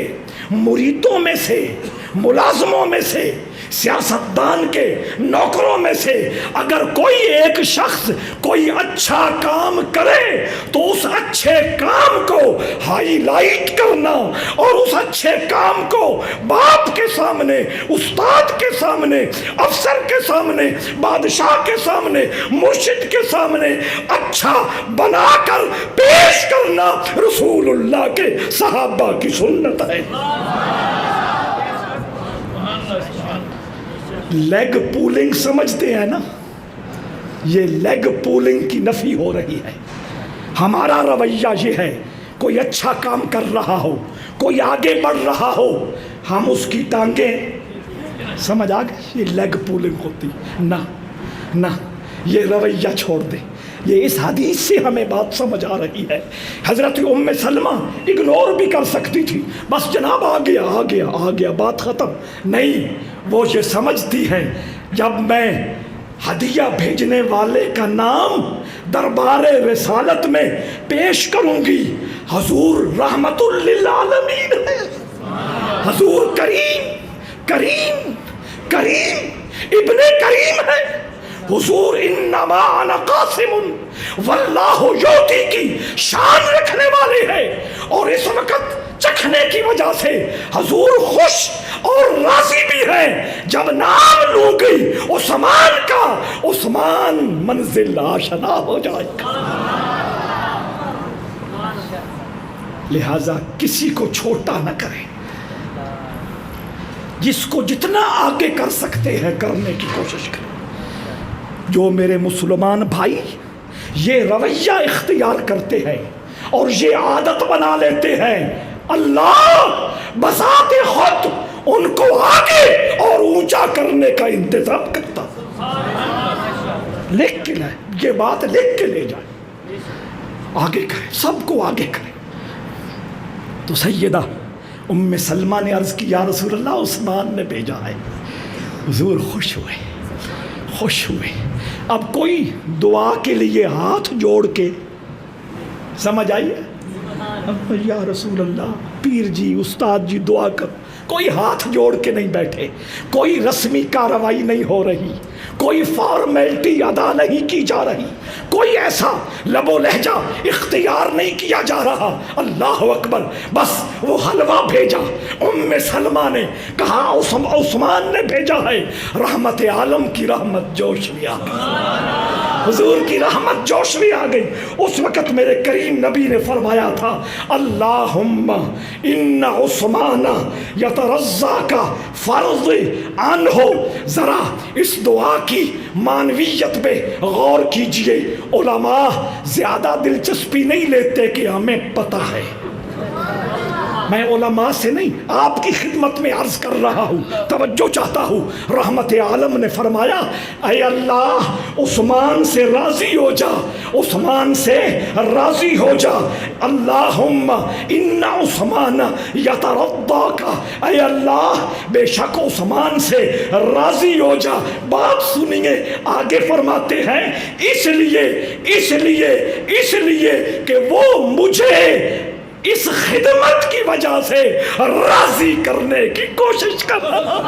مریدوں میں سے، ملازموں میں سے، سیاستدان کے نوکروں میں سے اگر کوئی ایک شخص کوئی اچھا کام کرے تو اس اچھے کام کو ہائی لائٹ کرنا اور اس اچھے کام کو باپ کے سامنے، استاد کے سامنے، افسر کے سامنے، بادشاہ کے سامنے، مرشد کے سامنے اچھا بنا کر پیش کرنا رسول اللہ کے صحابہ کی سنت ہے۔ لیگ پولنگ سمجھتے ہیں نا، یہ لیگ پولنگ کی نفی ہو رہی ہے۔ ہمارا رویہ یہ ہے، کوئی اچھا کام کر رہا ہو، کوئی آگے بڑھ رہا ہو، ہم اس کی ٹانگیں سمجھ آ گئے، یہ لیگ پولنگ ہوتی نہ، یہ رویہ چھوڑ دیں۔ یہ اس حدیث سے ہمیں بات سمجھ آ رہی ہے۔ حضرت ام سلمہ اگنور بھی کر سکتی تھی، بس جناب آ گیا بات ختم، نہیں، وہ یہ سمجھتی ہیں جب میں ہدیہ بھیجنے والے کا نام دربار رسالت میں پیش کروں گی، حضور رحمت للعالمین ہے، حضور کریم ابن کریم ہے، حضور انما انا قاسم واللہ یعطی کی شان رکھنے والے ہیں، اور اس وقت چکھنے کی وجہ سے حضور خوش اور راضی بھی ہیں جب نام لوں گی عثمان کا، عثمان منزل آشنا ہو جائے گا۔ لہذا کسی کو چھوٹا نہ کریں، جس کو جتنا آگے کر سکتے ہیں کرنے کی کوشش کریں۔ جو میرے مسلمان بھائی یہ رویہ اختیار کرتے ہیں اور یہ عادت بنا لیتے ہیں، اللہ بذات خود ان کو آگے اور اونچا کرنے کا انتظام کرتا۔ لکھ کے لائے، یہ بات لکھ کے لے جائے، آگے کریں، سب کو آگے کریں۔ تو سیدہ ام سلمہ نے عرض کی یا رسول اللہ عثمان نے بھیجا ہے۔ حضور خوش ہوئے۔ اب کوئی دعا کے لیے ہاتھ جوڑ کے، سمجھ آئیے، یا رسول اللہ، پیر جی، استاد جی دعا کر، کوئی ہاتھ جوڑ کے نہیں بیٹھے، کوئی رسمی کارروائی نہیں ہو رہی، کوئی فارمیلٹی ادا نہیں کی جا رہی، کوئی ایسا لب و لہجہ اختیار نہیں کیا جا رہا۔ اللہ اکبر، بس وہ حلوہ بھیجا، ام سلمہ نے کہا عثمان نے بھیجا ہے، رحمت عالم کی رحمت جوش میں آ گئی، حضور کی رحمت جوش میں آ گئی۔ اس وقت میرے کریم نبی نے فرمایا تھا اللہم ان عثمان یترضا کا فرض عنہ۔ ذرا اس دعا کی معنویت پہ غور کیجئے، علماء زیادہ دلچسپی نہیں لیتے کہ ہمیں پتہ ہے، میں علماء سے نہیں آپ کی خدمت میں عرض کر رہا ہوں، توجہ چاہتا ہوں۔ رحمت عالم نے فرمایا اے اللہ عثمان سے راضی ہو جا، عثمان سے راضی ہو جا، اللہم ان عثمان یترضاک، اے اللہ بے شک عثمان سے راضی ہو جا۔ بات سنیے آگے فرماتے ہیں اس لیے کہ وہ مجھے اس خدمت کی وجہ سے راضی کرنے کی کوشش کر رہا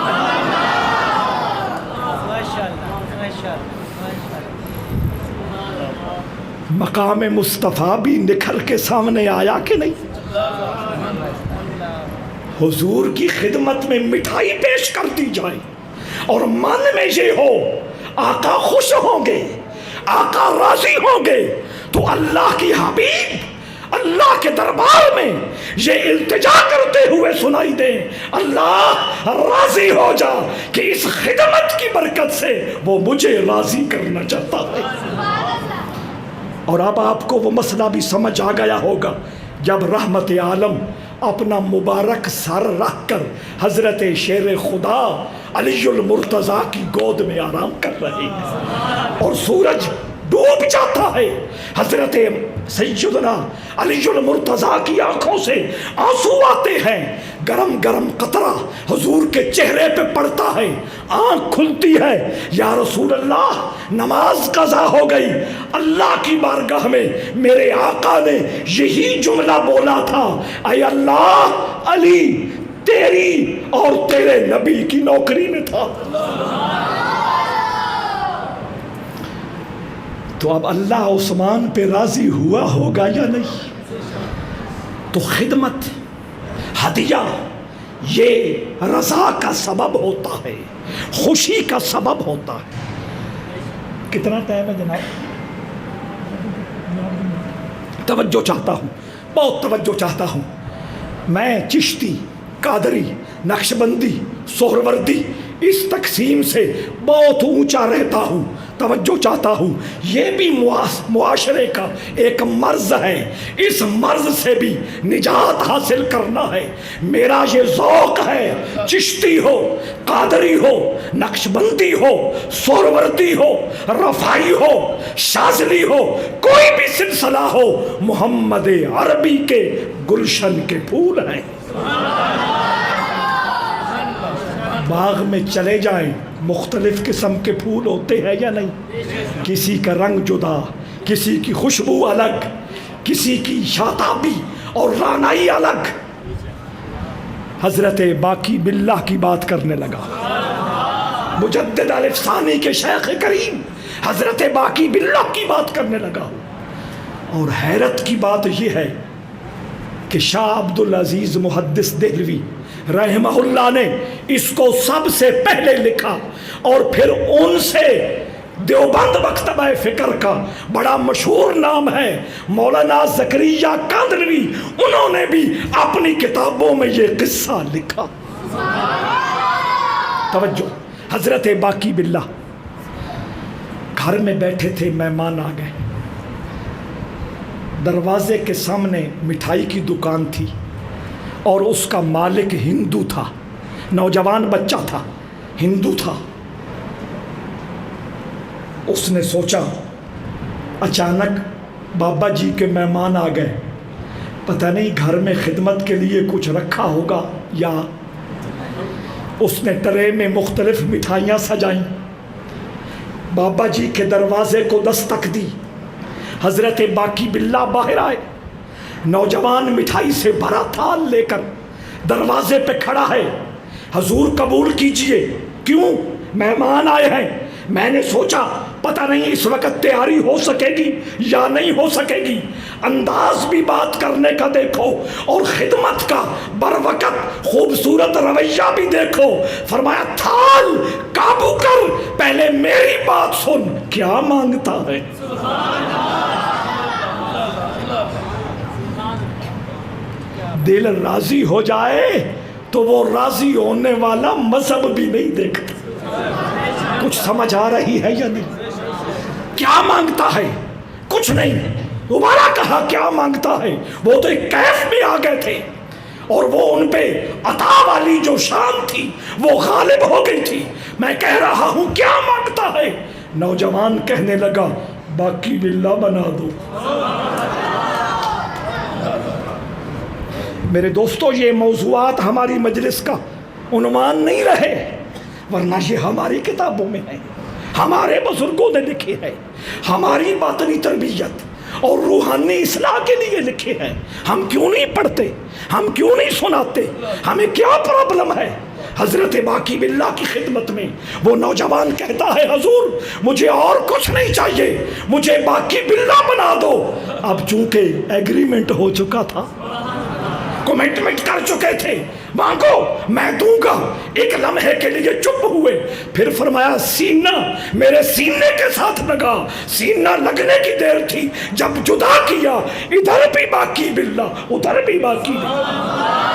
مقام مصطفیٰ بھی نکھر کے سامنے آیا کہ نہیں؟ حضور کی خدمت میں مٹھائی پیش کر دی جائے اور من میں یہ ہو آقا خوش ہوں گے، آقا راضی ہوں گے، تو اللہ کی حبیب اللہ کے دربار میں یہ التجا کرتے ہوئے سنائی دیں اللہ راضی ہو جا کہ اس خدمت کی برکت سے وہ مجھے راضی کرنا چاہتا ہے۔ اور اب آپ کو وہ مسئلہ بھی سمجھ آ گیا ہوگا جب رحمت عالم اپنا مبارک سر رکھ کر حضرت شیر خدا علی المرتضیٰ کی گود میں آرام کر رہے ہیں اور سورج ڈوب جاتا ہے، حضرت سیدنا علی المرتضیٰ کی آنکھوں سے آنسو آتے ہیں، گرم گرم قطرہ حضور کے چہرے پہ پڑتا ہے، آنکھ کھلتی ہے، یا رسول اللہ نماز قضا ہو گئی، اللہ کی بارگاہ میں میرے آقا نے یہی جملہ بولا تھا اے اللہ علی تیری اور تیرے نبی کی نوکری میں تھا۔ تو اب اللہ عثمان پہ راضی ہوا ہوگا یا نہیں؟ تو خدمت ہدیہ یہ رضا کا سبب ہوتا ہے، خوشی کا سبب ہوتا ہے۔ کتنا ٹائم ہے جناب؟ توجہ چاہتا ہوں، بہت توجہ چاہتا ہوں۔ میں چشتی، قادری، نقشبندی، سہروردی اس تقسیم سے بہت اونچا رہتا ہوں، توجہ چاہتا ہوں۔ یہ بھی معاشرے کا ایک مرض ہے، اس مرض سے بھی نجات حاصل کرنا ہے۔ میرا یہ ذوق ہے، چشتی ہو، قادری ہو، نقشبندی ہو، سہروردی ہو، رفاعی ہو، شاذلی ہو، کوئی بھی سلسلہ ہو، محمد عربی کے گلشن کے پھول ہیں۔ باغ میں چلے جائیں، مختلف قسم کے پھول ہوتے ہیں یا نہیں؟ کسی کا رنگ جدا، کسی کی خوشبو الگ، کسی کی شاتابی اور رانائی الگ۔ حضرت باقی باللہ کی بات کرنے لگا، مجدد الف ثانی کے شیخ کریم حضرت باقی باللہ کی بات کرنے لگا۔ اور حیرت کی بات یہ ہے کہ شاہ عبدالعزیز محدث دہلوی رحمہ اللہ نے اس کو سب سے پہلے لکھا، اور پھر ان سے دیوبند مکتبہ فکر کا بڑا مشہور نام ہے مولانا زکریا کاندھلوی، انہوں نے بھی اپنی کتابوں میں یہ قصہ لکھا۔ توجہ، حضرت باقی باللہ گھر میں بیٹھے تھے، مہمان آ گئے، دروازے کے سامنے مٹھائی کی دکان تھی اور اس کا مالک ہندو تھا، نوجوان بچہ تھا، ہندو تھا۔ اس نے سوچا اچانک بابا جی کے مہمان آ گئے، پتہ نہیں گھر میں خدمت کے لیے کچھ رکھا ہوگا یا۔ اس نے ٹرے میں مختلف مٹھائیاں سجائیں، بابا جی کے دروازے کو دستک دی، حضرت باقی باللہ باہر آئے، نوجوان مٹھائی سے بھرا تھال لے کر دروازے پہ کھڑا ہے، حضور قبول کیجئے، کیوں؟ مہمان آئے ہیں، میں نے سوچا پتہ نہیں اس وقت تیاری ہو سکے گی یا نہیں ہو سکے گی۔ انداز بھی بات کرنے کا دیکھو اور خدمت کا بروقت خوبصورت رویہ بھی دیکھو۔ فرمایا تھال قابو کر، پہلے میری بات سن، کیا مانگتا ہے؟ دل راضی ہو جائے تو وہ راضی ہونے والا مذہب بھی نہیں دیکھتا۔ کچھ سمجھ آ رہی ہے یا نہیں؟ کیا مانگتا ہے؟ کچھ نہیں۔ دوبارہ کہا کیا مانگتا ہے؟ وہ تو ایک کیف میں آ گئے تھے، اور وہ ان پہ عطا والی جو شان تھی وہ غالب ہو گئی تھی. میں کہہ رہا ہوں کیا مانگتا ہے؟ نوجوان کہنے لگا باقی باللہ بنا دو. میرے دوستو یہ موضوعات ہماری مجلس کا عنوان نہیں رہے، ورنہ یہ ہماری کتابوں میں ہے، ہمارے بزرگوں نے لکھی ہے، ہماری باطنی تربیت اور روحانی اصلاح کے لیے لکھے ہیں. ہم کیوں نہیں پڑھتے؟ ہم کیوں نہیں سناتے؟ ہمیں کیا پرابلم ہے؟ حضرت باقی باللہ کی خدمت میں وہ نوجوان کہتا ہے حضور مجھے اور کچھ نہیں چاہیے، مجھے باقی باللہ بنا دو. اب چونکہ ایگریمنٹ ہو چکا تھا، کمٹمنٹ کر چکے تھے، مانگو میں دوں گا. ایک لمحے کے لیے چپ ہوئے، پھر فرمایا سینہ میرے سینے کے ساتھ لگا. سینہ لگنے کی دیر تھی، جب جدا کیا ادھر بھی باقی باللہ ادھر بھی باقی باللہ.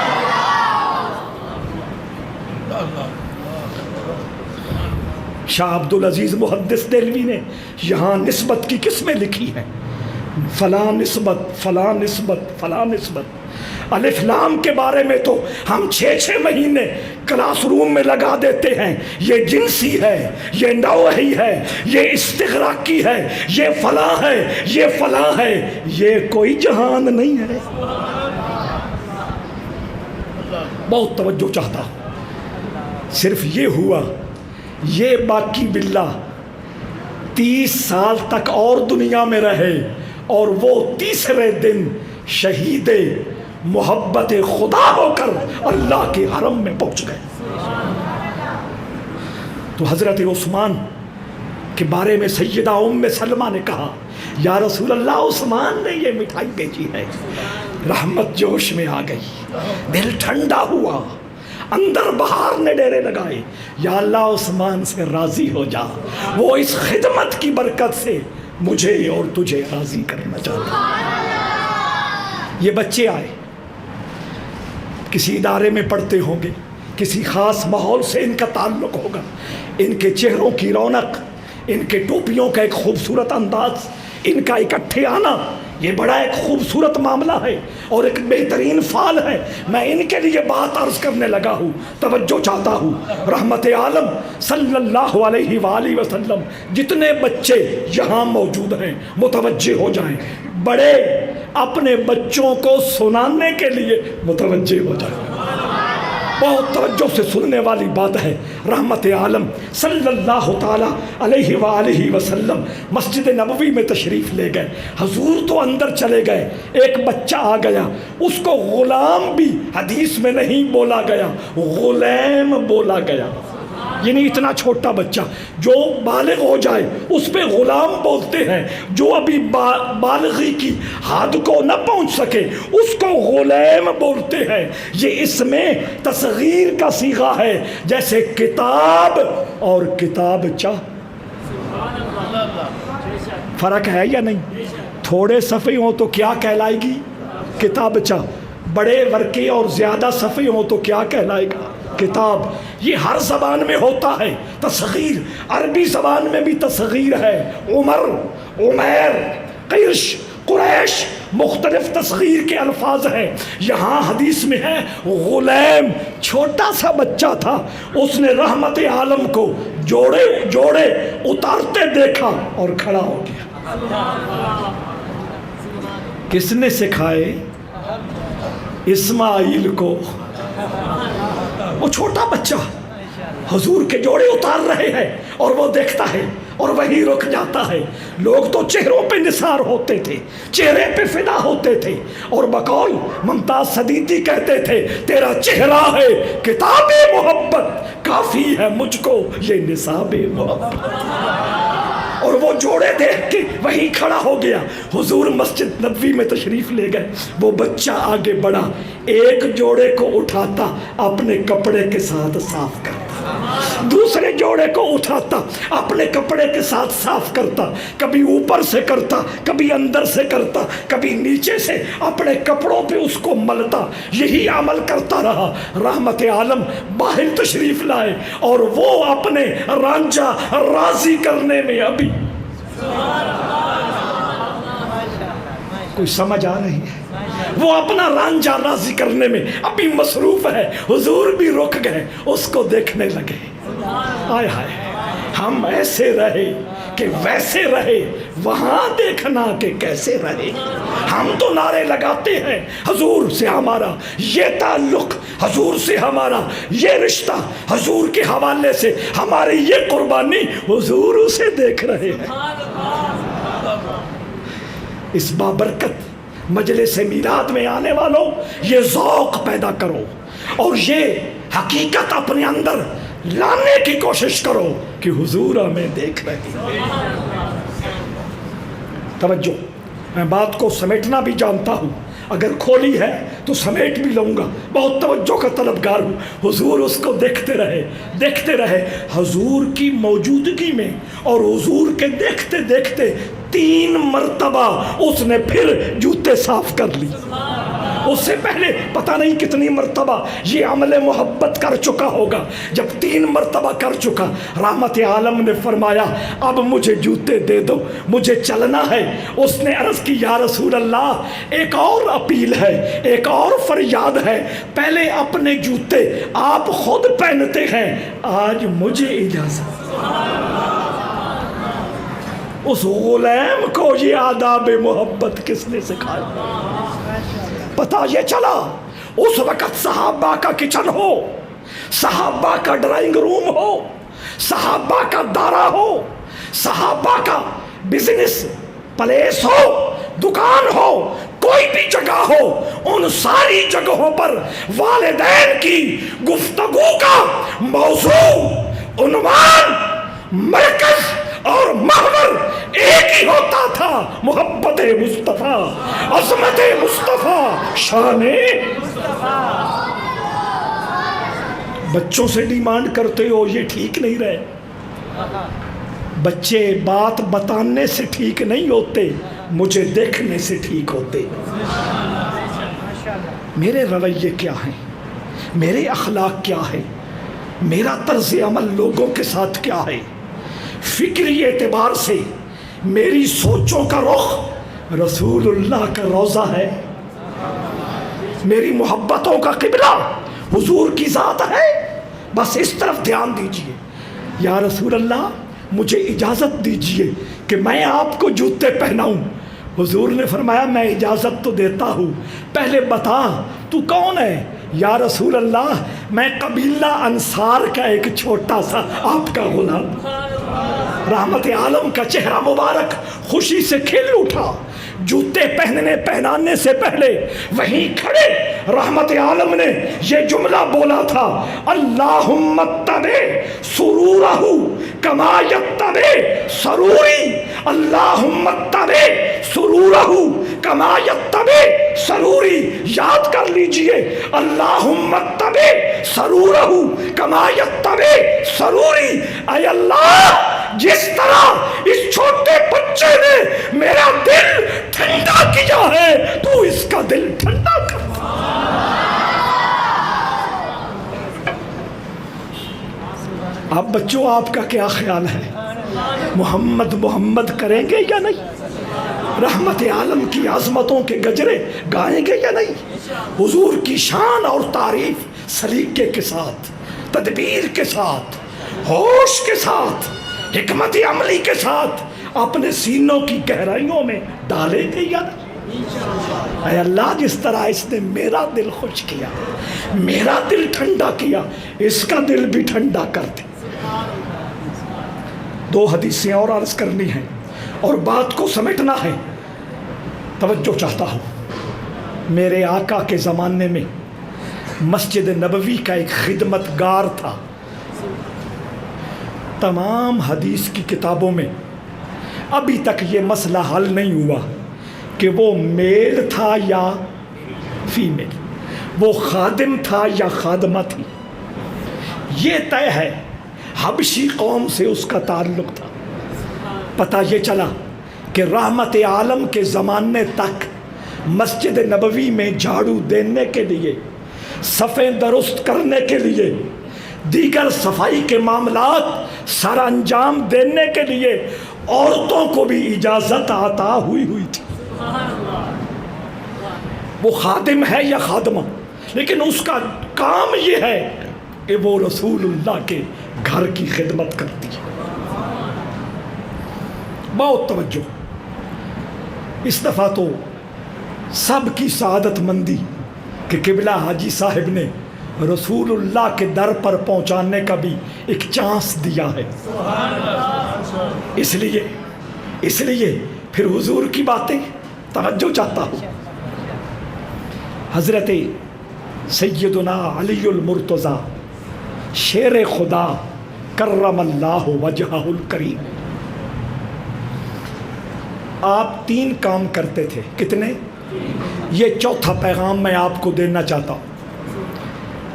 شاہ عبدالعزیز محدث دہلوی نے یہاں نسبت کی قسمیں لکھی ہیں، فلاں نسبت فلاں نسبت فلاں نسبت. الف لام کے بارے میں تو ہم 6 مہینے کلاس روم میں لگا دیتے ہیں، یہ جنسی ہے، یہ نوعی ہے، یہ استغراقی ہے، یہ فلاں ہے، یہ فلاں ہے. یہ کوئی جہان نہیں ہے. بہت توجہ چاہتا ہوں. صرف یہ ہوا یہ باقی باللہ 30 سال تک اور دنیا میں رہے، اور وہ تیسرے دن شہید محبت خدا ہو کر اللہ کے حرم میں پہنچ گئے. تو حضرت عثمان کے بارے میں سیدہ ام سلمہ نے کہا یا رسول اللہ عثمان نے یہ مٹھائی بھیجی ہے. رحمت جوش میں آ گئی، دل ٹھنڈا ہوا، اندر بہار نے ڈیرے لگائے. یا اللہ عثمان سے راضی ہو جا، وہ اس خدمت کی برکت سے مجھے اور تجھے راضی کرنا چاہتا. یہ بچے آئے، کسی ادارے میں پڑھتے ہوں گے، کسی خاص ماحول سے ان کا تعلق ہوگا. ان کے چہروں کی رونق، ان کے ٹوپیوں کا ایک خوبصورت انداز، ان کا اکٹھے آنا، یہ بڑا ایک خوبصورت معاملہ ہے اور ایک بہترین فعل ہے. میں ان کے لیے بات عرض کرنے لگا ہوں، توجہ چاہتا ہوں. رحمت عالم صلی اللہ علیہ وآلہ وسلم جتنے بچے یہاں موجود ہیں متوجہ ہو جائیں، بڑے اپنے بچوں کو سنانے کے لیے متوجہ ہو جائیں. بہت توجہ سے سننے والی بات ہے. رحمت عالم صلی اللہ تعالی علیہ وآلہ وسلم مسجد نبوی میں تشریف لے گئے. حضور تو اندر چلے گئے، ایک بچہ آ گیا، اس کو غلام بھی حدیث میں نہیں بولا گیا، غلام بولا گیا. یعنی اتنا چھوٹا بچہ جو بالغ ہو جائے اس پہ غلام بولتے ہیں، جو ابھی بالغی کی حد کو نہ پہنچ سکے اس کو غلام بولتے ہیں. یہ اس میں تصغیر کا صیغہ ہے، جیسے کتاب اور کتاب چاہ. فرق ہے یا نہیں؟ تھوڑے صفحے ہوں تو کیا کہلائے گی؟ کتاب چاہ. بڑے ورقے اور زیادہ صفحے ہوں تو کیا کہلائے گا؟ کتاب. یہ ہر زبان میں ہوتا ہے تصغیر. عربی زبان میں بھی تصغیر ہے. عمر، عمیر، قرش، قریش، مختلف تصغیر کے الفاظ ہیں. یہاں حدیث میں ہے غلام، چھوٹا سا بچہ تھا. اس نے رحمت عالم کو جوڑے جوڑے اتارتے دیکھا اور کھڑا ہو گیا. کس نے سکھائے؟ اسماعیل کو. وہ چھوٹا بچہ حضور کے جوڑے اتار رہے ہیں اور وہ دیکھتا ہے اور وہی رک جاتا ہے. لوگ تو چہروں پہ نثار ہوتے تھے، چہرے پہ فدا ہوتے تھے، اور بقول ممتاز صدیقی کہتے تھے تیرا چہرہ ہے کتاب محبت، کافی ہے مجھ کو یہ نصاب محبت. اور وہ جوڑے دیکھ کے وہی کھڑا ہو گیا. حضور مسجد نبوی میں تشریف لے گئے. وہ بچہ آگے بڑھا، ایک جوڑے کو اٹھاتا اپنے کپڑے کے ساتھ صاف کرتا، دوسرے جوڑے کو اٹھاتا اپنے کپڑے کے ساتھ صاف کرتا، کبھی اوپر سے کرتا، کبھی اندر سے کرتا، کبھی نیچے سے اپنے کپڑوں پہ اس کو ملتا. یہی عمل کرتا رہا. رحمت عالم باہر تشریف لائے اور وہ اپنے رانجھا راضی کرنے میں ابھی کوئی سمجھ آ رہی ہے؟ وہ اپنا رانجھا راضی کرنے میں ابھی مصروف ہے، حضور بھی رک گئے، اس کو دیکھنے لگے۔ آئے ہائے، ہم ایسے رہے کہ ویسے رہے، وہاں دیکھنا کہ کیسے رہے۔ ہم تو نعرے لگاتے ہیں حضور سے ہمارا یہ تعلق، حضور سے ہمارا یہ رشتہ، حضور کے حوالے سے ہماری یہ قربانی، حضور اسے دیکھ رہے ہیں۔ اس بابرکت مجلس میلاد میں آنے والوں، یہ ذوق پیدا کرو اور یہ حقیقت اپنے اندر لانے کی کوشش کرو کہ حضور ہمیں دیکھ رہے ہیں۔ توجہ، میں بات کو سمیٹنا بھی جانتا ہوں، اگر کھولی ہے تو سمیٹ بھی لوں گا، بہت توجہ کا طلبگار ہوں۔ حضور اس کو دیکھتے رہے، دیکھتے رہے۔ حضور کی موجودگی میں اور حضور کے دیکھتے دیکھتے 3 مرتبہ اس نے پھر جوتے صاف کر لی۔ اس سے پہلے پتہ نہیں کتنی مرتبہ یہ عمل محبت کر چکا ہوگا۔ جب 3 مرتبہ کر چکا، رحمت عالم نے فرمایا اب مجھے جوتے دے دو، مجھے چلنا ہے۔ اس نے عرض کی یا رسول اللہ، ایک اور اپیل ہے، ایک اور فریاد ہے، پہلے اپنے جوتے آپ خود پہنتے ہیں، آج مجھے اجازت۔ اس غلام کو یہ آداب محبت کس نے سکھایا؟ پتہ یہ چلا اس وقت صحابہ کا کچن ہو، صحابہ کا ڈرائنگ روم ہو، صحابہ کا دارا ہو، صحابہ کا بزنس پلیس ہو، دکان ہو، کوئی بھی جگہ ہو، ان ساری جگہوں پر والدین کی گفتگو کا موضوع، عنوان، مرکز اور محور ایک ہی ہوتا تھا، محبت مصطفیٰ، عظمت مصطفیٰ، شان مصطفیٰ۔ بچوں سے ڈیمانڈ کرتے ہو یہ ٹھیک نہیں رہے، بچے بات بتانے سے ٹھیک نہیں ہوتے، مجھے دیکھنے سے ٹھیک ہوتے۔ میرے رویے کیا ہیں، میرے اخلاق کیا ہے، میرا طرز عمل لوگوں کے ساتھ کیا ہے، فکری اعتبار سے میری سوچوں کا رخ رسول اللہ کا روضہ ہے، میری محبتوں کا قبلہ حضور کی ذات ہے، بس اس طرف دھیان دیجئے۔ یا رسول اللہ مجھے اجازت دیجئے کہ میں آپ کو جوتے پہناؤں۔ حضور نے فرمایا میں اجازت تو دیتا ہوں، پہلے بتا تو کون ہے؟ یا رسول اللہ میں قبیلہ انصار کا ایک چھوٹا سا آپ کا غلام۔ رحمت عالم کا چہرہ مبارک خوشی سے کھل اٹھا۔ جوتے پہنانے سے پہلے وہیں کھڑے رحمت عالم نے یہ جملہ بولا تھا، اللہم اتبع سرورہ کما یتبع سروری، اللہم اتبع سرورہ کما یتبع سروری۔ یاد کر لیجئے، اللہم اتبع سرورہ کما یتبع سروری۔ اے اللہ، جس طرح اس چھوٹے بچے نے میرا دل ٹھنڈا کیا ہے، تو اس کا دل ٹھنڈا کر۔ اب بچوں آپ کا کیا خیال ہے؟ محمد محمد کریں گے یا نہیں؟ رحمت عالم کی عظمتوں کے گجرے گائیں گے یا نہیں؟ حضور کی شان اور تعریف سلیقے کے ساتھ، تدبیر کے ساتھ، ہوش کے ساتھ، حکمت عملی کے ساتھ اپنے سینوں کی گہرائیوں میں ڈالیں گے یا نہیں؟ اے اللہ، جس طرح اس نے میرا دل خوش کیا، میرا دل ٹھنڈا کیا، اس کا دل بھی ٹھنڈا کر دے۔ 2 حدیثیں اور عرض کرنی ہیں اور بات کو سمیٹنا ہے، توجہ چاہتا ہوں۔ میرے آقا کے زمانے میں مسجد نبوی کا ایک خدمت گار تھا۔ تمام حدیث کی کتابوں میں ابھی تک یہ مسئلہ حل نہیں ہوا کہ وہ میل تھا یا فیمیل، وہ خادم تھا یا خادمہ تھی۔ یہ طے ہے حبشی قوم سے اس کا تعلق تھا۔ پتہ یہ چلا کہ رحمت عالم کے زمانے تک مسجد نبوی میں جھاڑو دینے کے لیے، صفیں درست کرنے کے لیے، دیگر صفائی کے معاملات سر انجام دینے کے لیے عورتوں کو بھی اجازت عطا ہوئی تھی۔ وہ خادم ہے یا خادمہ، لیکن اس کا کام یہ ہے کہ وہ رسول اللہ کے گھر کی خدمت کرتی ہے۔ بہت توجہ، اس دفعہ تو سب کی سعادت مندی کہ قبلہ حاجی صاحب نے رسول اللہ کے در پر پہنچانے کا بھی ایک چانس دیا ہے۔ اس لیے پھر حضور کی باتیں توجہ چاہتا ہوں۔ حضرت سیدنا علی المرتضی شیر خدا کرم اللہ وجہہ الکریم، آپ 3 کام کرتے تھے۔ کتنے؟ یہ چوتھا پیغام میں آپ کو دینا چاہتا ہوں۔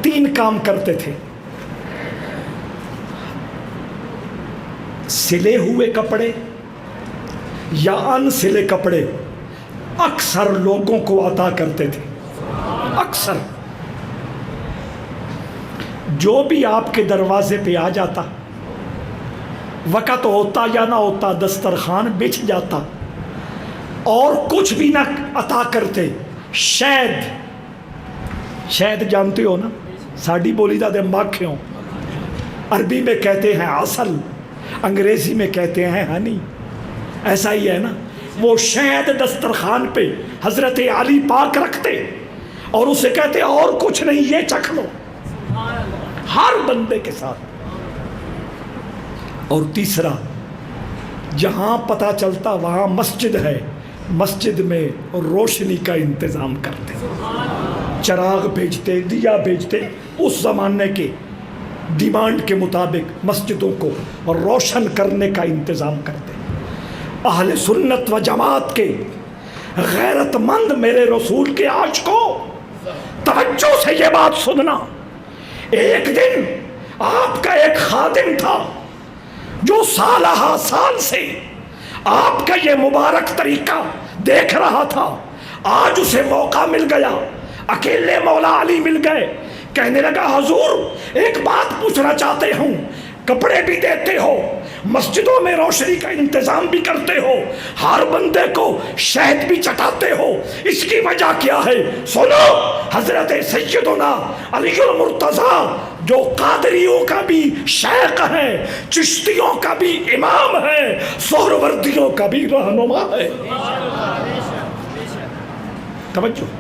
3 کام کرتے تھے: سلے ہوئے کپڑے یا ان سلے کپڑے اکثر لوگوں کو عطا کرتے تھے۔ اکثر جو بھی آپ کے دروازے پہ آ جاتا، وقت ہوتا یا نہ ہوتا، دسترخوان بچھ جاتا اور کچھ بھی نہ عطا کرتے، شہد جانتے ہو نا، ساڑی بولی دا دے مکھیوں، عربی میں کہتے ہیں عسل، انگریزی میں کہتے ہیں ہنی، ایسا ہی ہے نا۔ وہ شہد دسترخوان پہ حضرت علی پاک رکھتے اور اسے کہتے اور کچھ نہیں، یہ چکھ لو، ہر بندے کے ساتھ۔ اور تیسرا، جہاں پتہ چلتا وہاں مسجد ہے، مسجد میں روشنی کا انتظام کرتے، چراغ بھیجتے، دیا بھیجتے، اس زمانے کے ڈیمانڈ کے مطابق مسجدوں کو روشن کرنے کا انتظام کرتے۔ اہل سنت و جماعت کے غیرت مند میرے رسول کے عاشقوں، توجہ سے یہ بات سننا، ایک دن آپ کا ایک خادم تھا جو سالہ سال سے آپ کا یہ مبارک طریقہ دیکھ رہا تھا، آج اسے موقع مل گیا، اکیلے مولا علی مل گئے، کہنے لگا حضور ایک بات پوچھنا چاہتے ہوں، کپڑے بھی دیتے ہو، مسجدوں میں روشنی کا انتظام بھی کرتے ہو، ہر بندے کو شہد بھی چٹاتے ہو، اس کی وجہ کیا ہے؟ سنو، حضرت سیدنا علی المرتضی جو قادریوں کا بھی شیخ ہے، چشتیوں کا بھی امام ہے، سہروردیوں کا بھی رہنما ہے۔ توجہ،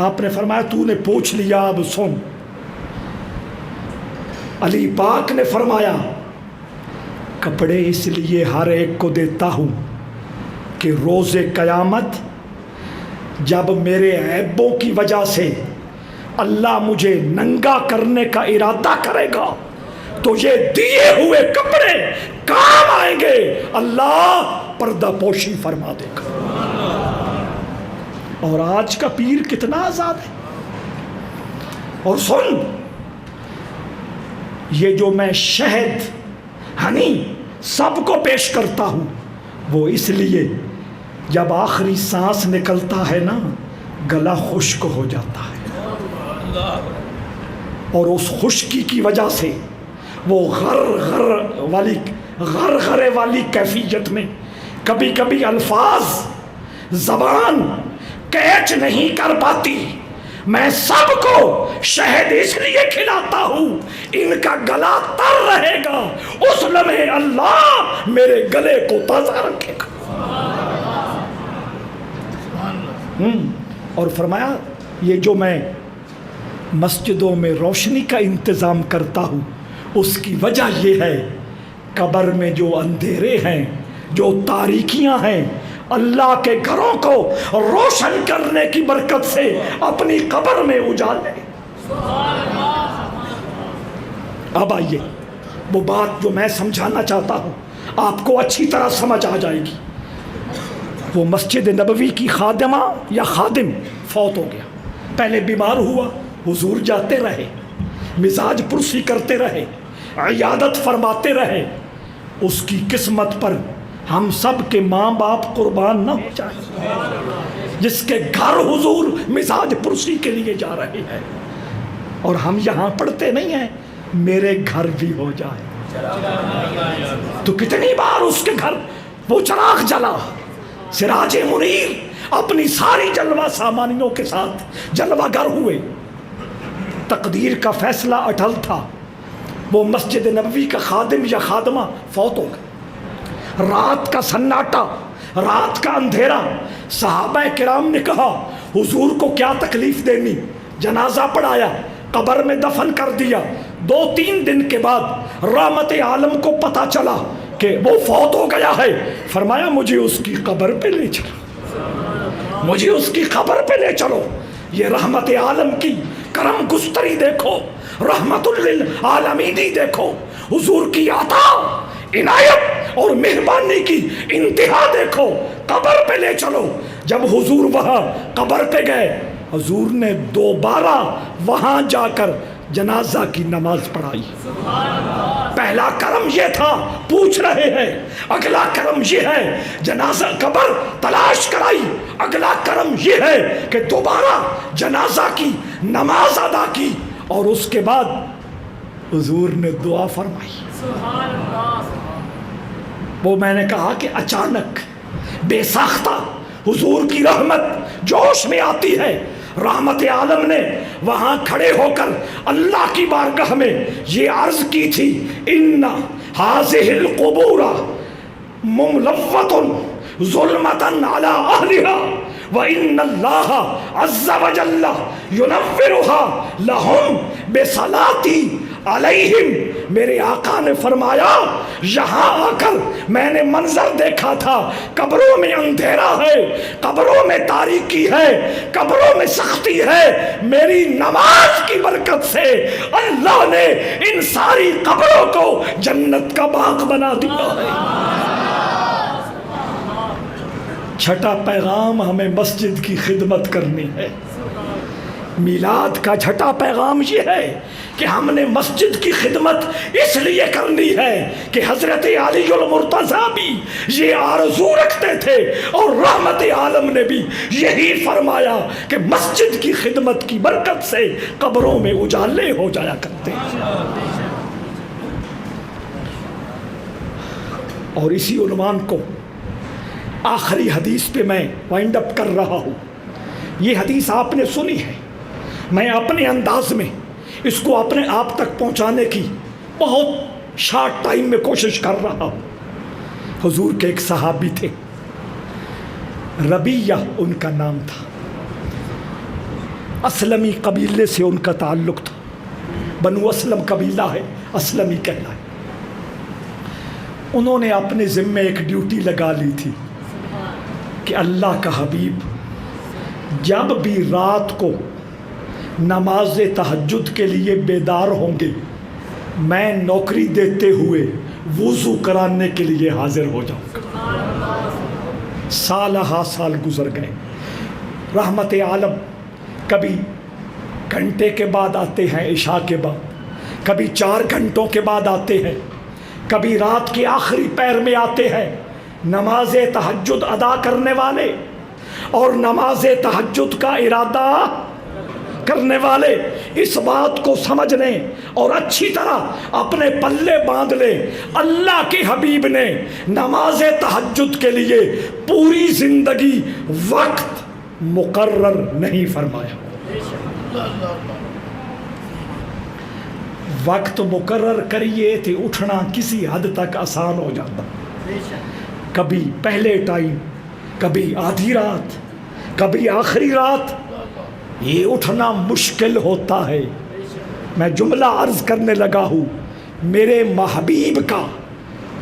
آپ نے فرمایا تو نے پوچھ لیا، اب سن۔ علی پاک نے فرمایا کپڑے اس لیے ہر ایک کو دیتا ہوں کہ روز قیامت جب میرے عیبوں کی وجہ سے اللہ مجھے ننگا کرنے کا ارادہ کرے گا تو یہ دیے ہوئے کپڑے کام آئیں گے، اللہ پردہ پوشی فرما دے گا۔ اور آج کا پیر کتنا آزاد ہے۔ اور سن، یہ جو میں شہد ہنی سب کو پیش کرتا ہوں، وہ اس لیے جب آخری سانس نکلتا ہے نا گلا خشک ہو جاتا ہے، اور اس خشکی کی وجہ سے وہ غرغرے والی کیفیت میں کبھی کبھی الفاظ زبان کیچ نہیں کر پاتی۔ میں سب کو شہد اس لیے کھلاتا ہوں ان کا گلا تر رہے گا، اس لمحے اللہ میرے گلے کو تازہ رکھے گا۔ اور فرمایا یہ جو میں مسجدوں میں روشنی کا انتظام کرتا ہوں اس کی وجہ یہ ہے قبر میں جو اندھیرے ہیں، جو تاریکیاں ہیں، اللہ کے گھروں کو روشن کرنے کی برکت سے اپنی قبر میں اجالے۔ اب آئیے وہ بات جو میں سمجھانا چاہتا ہوں آپ کو اچھی طرح سمجھ آ جائے گی۔ وہ مسجد نبوی کی خادمہ یا خادم فوت ہو گیا، پہلے بیمار ہوا، حضور جاتے رہے، مزاج پرسی کرتے رہے، عیادت فرماتے رہے، اس کی قسمت پر ہم سب کے ماں باپ قربان نہ ہو جائیں جس کے گھر حضور مزاج پرسی کے لیے جا رہے ہیں، اور ہم یہاں پڑھتے نہیں ہیں میرے گھر بھی ہو جائے۔ تو کتنی بار اس کے گھر وہ چراغ جلا، سراج منیر اپنی ساری جلوہ سامانیوں کے ساتھ جلوہ گر ہوئے. تقدیر کا فیصلہ اٹل تھا. وہ مسجد نبوی کا خادم یا خادمہ فوت ہو گئے. رات کا سناٹا، رات کا اندھیرا. صحابہ کرام نے کہا حضور کو کیا تکلیف دینی، جنازہ پڑھایا، قبر میں دفن کر دیا. 2-3 دن کے بعد رحمت عالم کو پتہ چلا کہ وہ فوت ہو گیا ہے. فرمایا مجھے اس کی قبر پہ لے چلو، مجھے اس کی قبر پہ لے چلو. یہ رحمت عالم کی کرم گستری دیکھو، رحمت للعالمینی دیکھو. حضور کی عطا، عنایت اور مہربانی کی انتہا دیکھو. قبر پہ لے چلو. جب حضور وہاں قبر پہ گئے، حضور نے دوبارہ وہاں جا کر جنازہ کی نماز پڑھائی. پہلا کرم یہ تھا، پوچھ رہے ہیں. اگلا کرم یہ ہے جنازہ قبر تلاش کرائی. اگلا کرم یہ ہے کہ دوبارہ جنازہ کی نماز ادا کی. اور اس کے بعد حضور نے دعا فرمائی. وہ میں نے کہا کہ اچانک بے ساختہ حضور کی رحمت جوش میں آتی ہے. رحمت عالم نے وہاں کھڑے ہو کر اللہ کی بارگاہ میں یہ عرض کی تھی، ان هذه القبور مملوۃ ظلمۃ علی اہلها وان اللہ عز وجل ینورها لهم بصلاتی علیہم. میرے آقا نے فرمایا یہاں آ کر میں نے منظر دیکھا تھا، قبروں میں اندھیرا ہے، قبروں میں تاریکی ہے، قبروں میں سختی ہے. میری نماز کی برکت سے اللہ نے ان ساری قبروں کو جنت کا باغ بنا دیا ہے. چھٹا پیغام ہمیں مسجد کی خدمت کرنی ہے. میلاد کا چھٹا پیغام یہ ہے کہ ہم نے مسجد کی خدمت اس لیے کرنی ہے کہ حضرت علی المرتضیٰ بھی یہ آرزو رکھتے تھے اور رحمت عالم نے بھی یہی فرمایا کہ مسجد کی خدمت کی برکت سے قبروں میں اجالے ہو جایا کرتے ہیں. اور اسی عنوان کو آخری حدیث پہ میں وائنڈ اپ کر رہا ہوں. یہ حدیث آپ نے سنی ہے، میں اپنے انداز میں اس کو اپنے آپ تک پہنچانے کی بہت شارٹ ٹائم میں کوشش کر رہا ہوں. حضور کے ایک صحابی تھے، ربیہ ان کا نام تھا. اسلمی قبیلے سے ان کا تعلق تھا. بنو اسلم قبیلہ ہے، اسلمی کہلائے. انہوں نے اپنے ذمے ایک ڈیوٹی لگا لی تھی کہ اللہ کا حبیب جب بھی رات کو نماز تہجد کے لیے بیدار ہوں گے، میں نوکری دیتے ہوئے وضو کرانے کے لیے حاضر ہو جاؤں گا. سالہ سال گزر گئے. رحمت عالم کبھی گھنٹے کے بعد آتے ہیں عشاء کے بعد، کبھی 4 گھنٹوں کے بعد آتے ہیں، کبھی رات کے آخری پہر میں آتے ہیں. نماز تہجد ادا کرنے والے اور نماز تہجد کا ارادہ کرنے والے اس بات کو سمجھ لیں اور اچھی طرح اپنے پلے باندھ لیں، اللہ کے حبیب نے نماز تہجد کے لیے پوری زندگی وقت مقرر نہیں فرمایا. وقت مقرر کریے تھے اٹھنا کسی حد تک آسان ہو جاتا. کبھی پہلے ٹائم، کبھی آدھی رات، کبھی آخری رات. یہ اٹھنا مشکل ہوتا ہے. میں جملہ عرض کرنے لگا ہوں، میرے محبیب کا،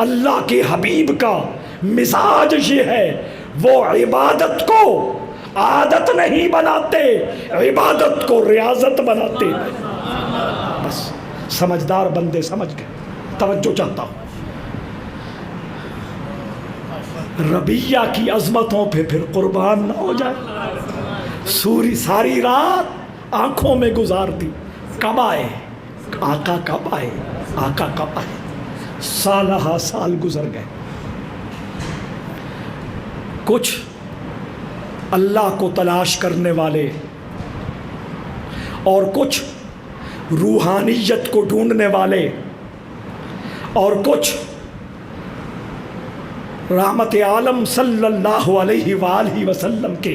اللہ کے حبیب کا مزاج یہ ہے، وہ عبادت کو عادت نہیں بناتے، عبادت کو ریاضت بناتے. بس سمجھدار بندے سمجھ گئے. توجہ چاہتا ہوں. ربیہ کی عظمتوں پہ پھر قربان نہ ہو جائے. ساری رات آنکھوں میں گزار دی. کب آئے آقا، کب آئے آقا، کب آئے. سالہ سال گزر گئے. کچھ اللہ کو تلاش کرنے والے اور کچھ روحانیت کو ڈھونڈنے والے اور کچھ رحمت عالم صلی اللہ علیہ وآلہ وسلم کے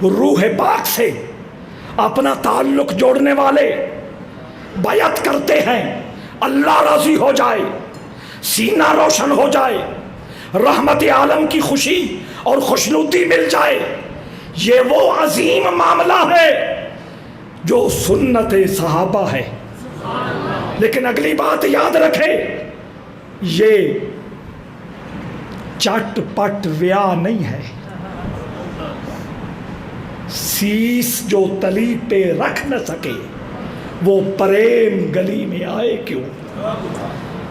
روح پاک سے اپنا تعلق جوڑنے والے بیعت کرتے ہیں، اللہ راضی ہو جائے، سینہ روشن ہو جائے، رحمت عالم کی خوشی اور خوشنودی مل جائے، یہ وہ عظیم معاملہ ہے جو سنت صحابہ ہے۔ لیکن اگلی بات یاد رکھے، یہ چٹ پٹ ویا نہیں ہے۔ سیس جو تلی پہ رکھ نہ سکے وہ پریم گلی میں آئے کیوں؟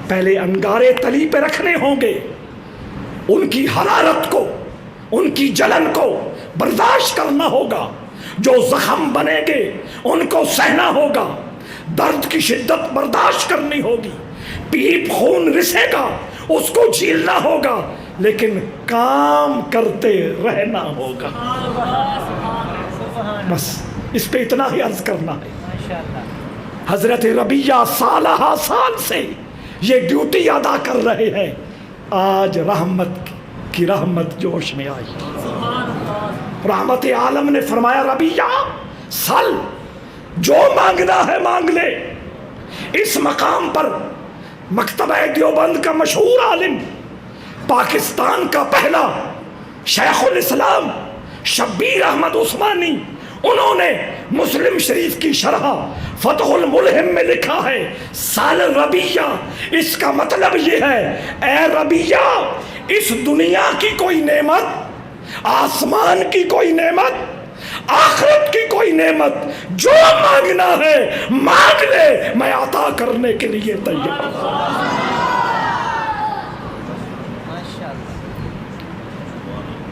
پہلے انگارے تلی پہ رکھنے ہوں گے، ان کی حرارت کو، ان کی جلن کو برداشت کرنا ہوگا، جو زخم بنے گے ان کو سہنا ہوگا، درد کی شدت برداشت کرنی ہوگی، پیپ خون رسے گا اس کو جھیلنا ہوگا، لیکن کام کرتے رہنا ہوگا۔ بس اس پہ اتنا ہی عرض کرنا ہے۔ حضرت ربیہ سالہ سال سے یہ ڈیوٹی ادا کر رہے ہیں، آج رحمت کی رحمت جوش میں آئی۔ رحمت عالم نے فرمایا ربیہ سل، جو مانگنا ہے مانگ لے۔ اس مقام پر مکتبہ دیوبند کا مشہور عالم، پاکستان کا پہلا شیخ الاسلام شبیر احمد عثمانی، انہوں نے مسلم شریف کی شرح فتح الملہم میں لکھا ہے سال ربیہ، اس کا مطلب یہ ہے اے ربیہ، اس دنیا کی کوئی نعمت، آسمان کی کوئی نعمت، آخرت کی کوئی نعمت، جو مانگنا ہے مانگ لے، میں عطا کرنے کے لیے تیار ہوں۔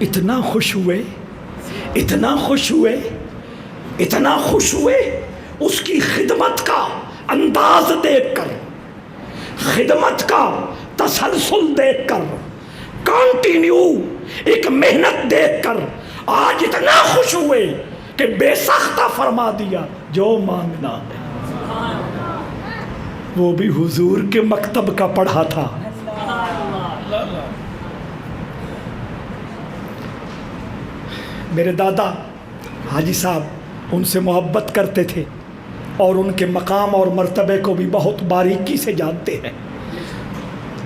اتنا خوش ہوئے، اتنا خوش ہوئے، اتنا خوش ہوئے اس کی خدمت کا انداز دیکھ کر، خدمت کا تسلسل دیکھ کر، کنٹینیو ایک محنت دیکھ کر آج اتنا خوش ہوئے کہ بے سختہ فرما دیا جو مانگنا ہے۔ وہ بھی حضور کے مکتب کا پڑھا تھا۔ میرے دادا حاجی صاحب ان سے محبت کرتے تھے اور ان کے مقام اور مرتبے کو بھی بہت باریکی سے جانتے ہیں۔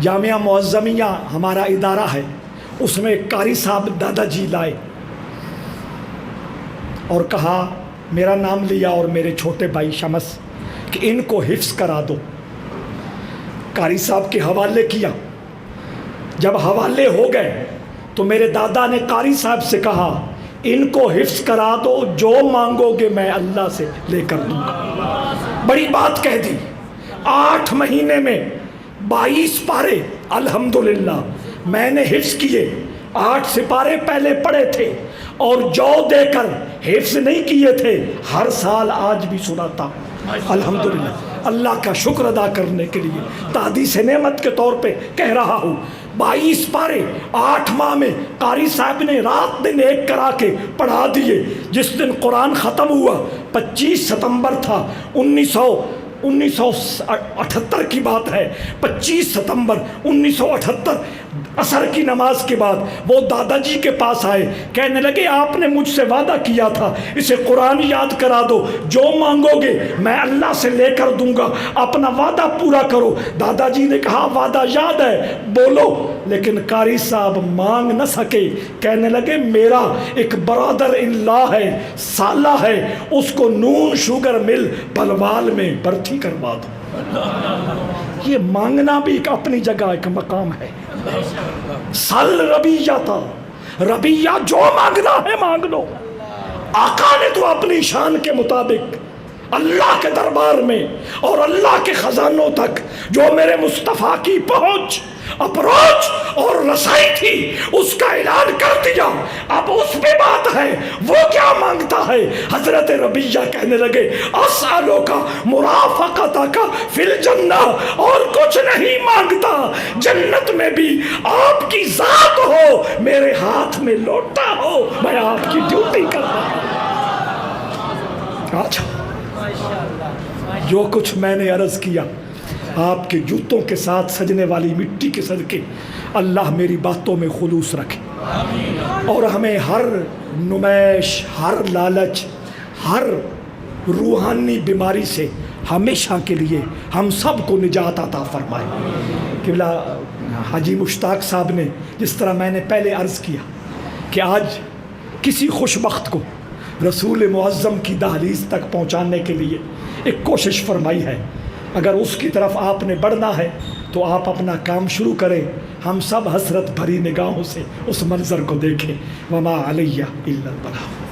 جامعہ معظمیہ ہمارا ادارہ ہے، اس میں قاری صاحب دادا جی لائے اور کہا، میرا نام لیا اور میرے چھوٹے بھائی شمس، کہ ان کو حفظ کرا دو۔ قاری صاحب کے حوالے کیا۔ جب حوالے ہو گئے تو میرے دادا نے قاری صاحب سے کہا، ان کو حفظ کرا دو، جو مانگو گے میں اللہ سے لے کر دوں گا۔ بڑی بات کہہ دی۔ 8 مہینے میں 22 پارے الحمدللہ میں نے حفظ کیے۔ 8 سپارے پہلے پڑھے تھے اور جو دے کر حفظ نہیں کیے تھے، ہر سال آج بھی سناتا الحمدللہ۔ اللہ کا شکر ادا کرنے کے لیے تحدیث نعمت کے طور پہ کہہ رہا ہوں۔ 22 پارے 8 ماہ میں قاری صاحب نے رات دن ایک کرا کے پڑھا دیے۔ جس دن قرآن ختم ہوا 25 ستمبر تھا 1978 کی بات ہے۔ 25 ستمبر 1978 عصر کی نماز کے بعد وہ دادا جی کے پاس آئے، کہنے لگے آپ نے مجھ سے وعدہ کیا تھا، اسے قرآن یاد کرا دو، جو مانگو گے میں اللہ سے لے کر دوں گا، اپنا وعدہ پورا کرو۔ دادا جی نے کہا وعدہ یاد ہے، بولو۔ لیکن قاری صاحب مانگ نہ سکے، کہنے لگے میرا ایک برادر ان لا ہے، سالہ ہے، اس کو نون شوگر مل بلوال میں بھرتی کروا دو۔ یہ مانگنا بھی ایک اپنی جگہ ایک مقام ہے۔ سل ربیہ تھا، ربیہ جو مانگنا ہے مانگ لو۔ آقا نے تو اپنی شان کے مطابق اللہ کے دربار میں اور اللہ کے خزانوں تک جو میرے مصطفیٰ کی پہنچ، اپروچ اور رسائی تھی، اس کا اعلان کر دیا۔ اب اس پہ بات ہے وہ کیا مانگتا ہے۔ حضرت ربیہ کہنے لگے اسألک مرافقتک فی الجنہ، اور کچھ نہیں مانگتا، جنت میں بھی آپ کی ذات ہو، میرے ہاتھ میں لوٹا ہو، میں آپ کی ڈیوٹی کر رہا ہوں۔ اچھا، جو کچھ میں نے عرض کیا آپ کے جوتوں کے ساتھ سجنے والی مٹی کے صدقے اللہ میری باتوں میں خلوص رکھے، اور ہمیں ہر نمائش، ہر لالچ، ہر روحانی بیماری سے ہمیشہ کے لیے ہم سب کو نجات عطا فرمائے۔ قبلہ حاجی مشتاق صاحب نے جس طرح میں نے پہلے عرض کیا کہ آج کسی خوش بخت کو رسول معظم کی دہلیز تک پہنچانے کے لیے ایک کوشش فرمائی ہے، اگر اس کی طرف آپ نے بڑھنا ہے تو آپ اپنا کام شروع کریں، ہم سب حسرت بھری نگاہوں سے اس منظر کو دیکھیں۔ وما علیہ الا البلاغ۔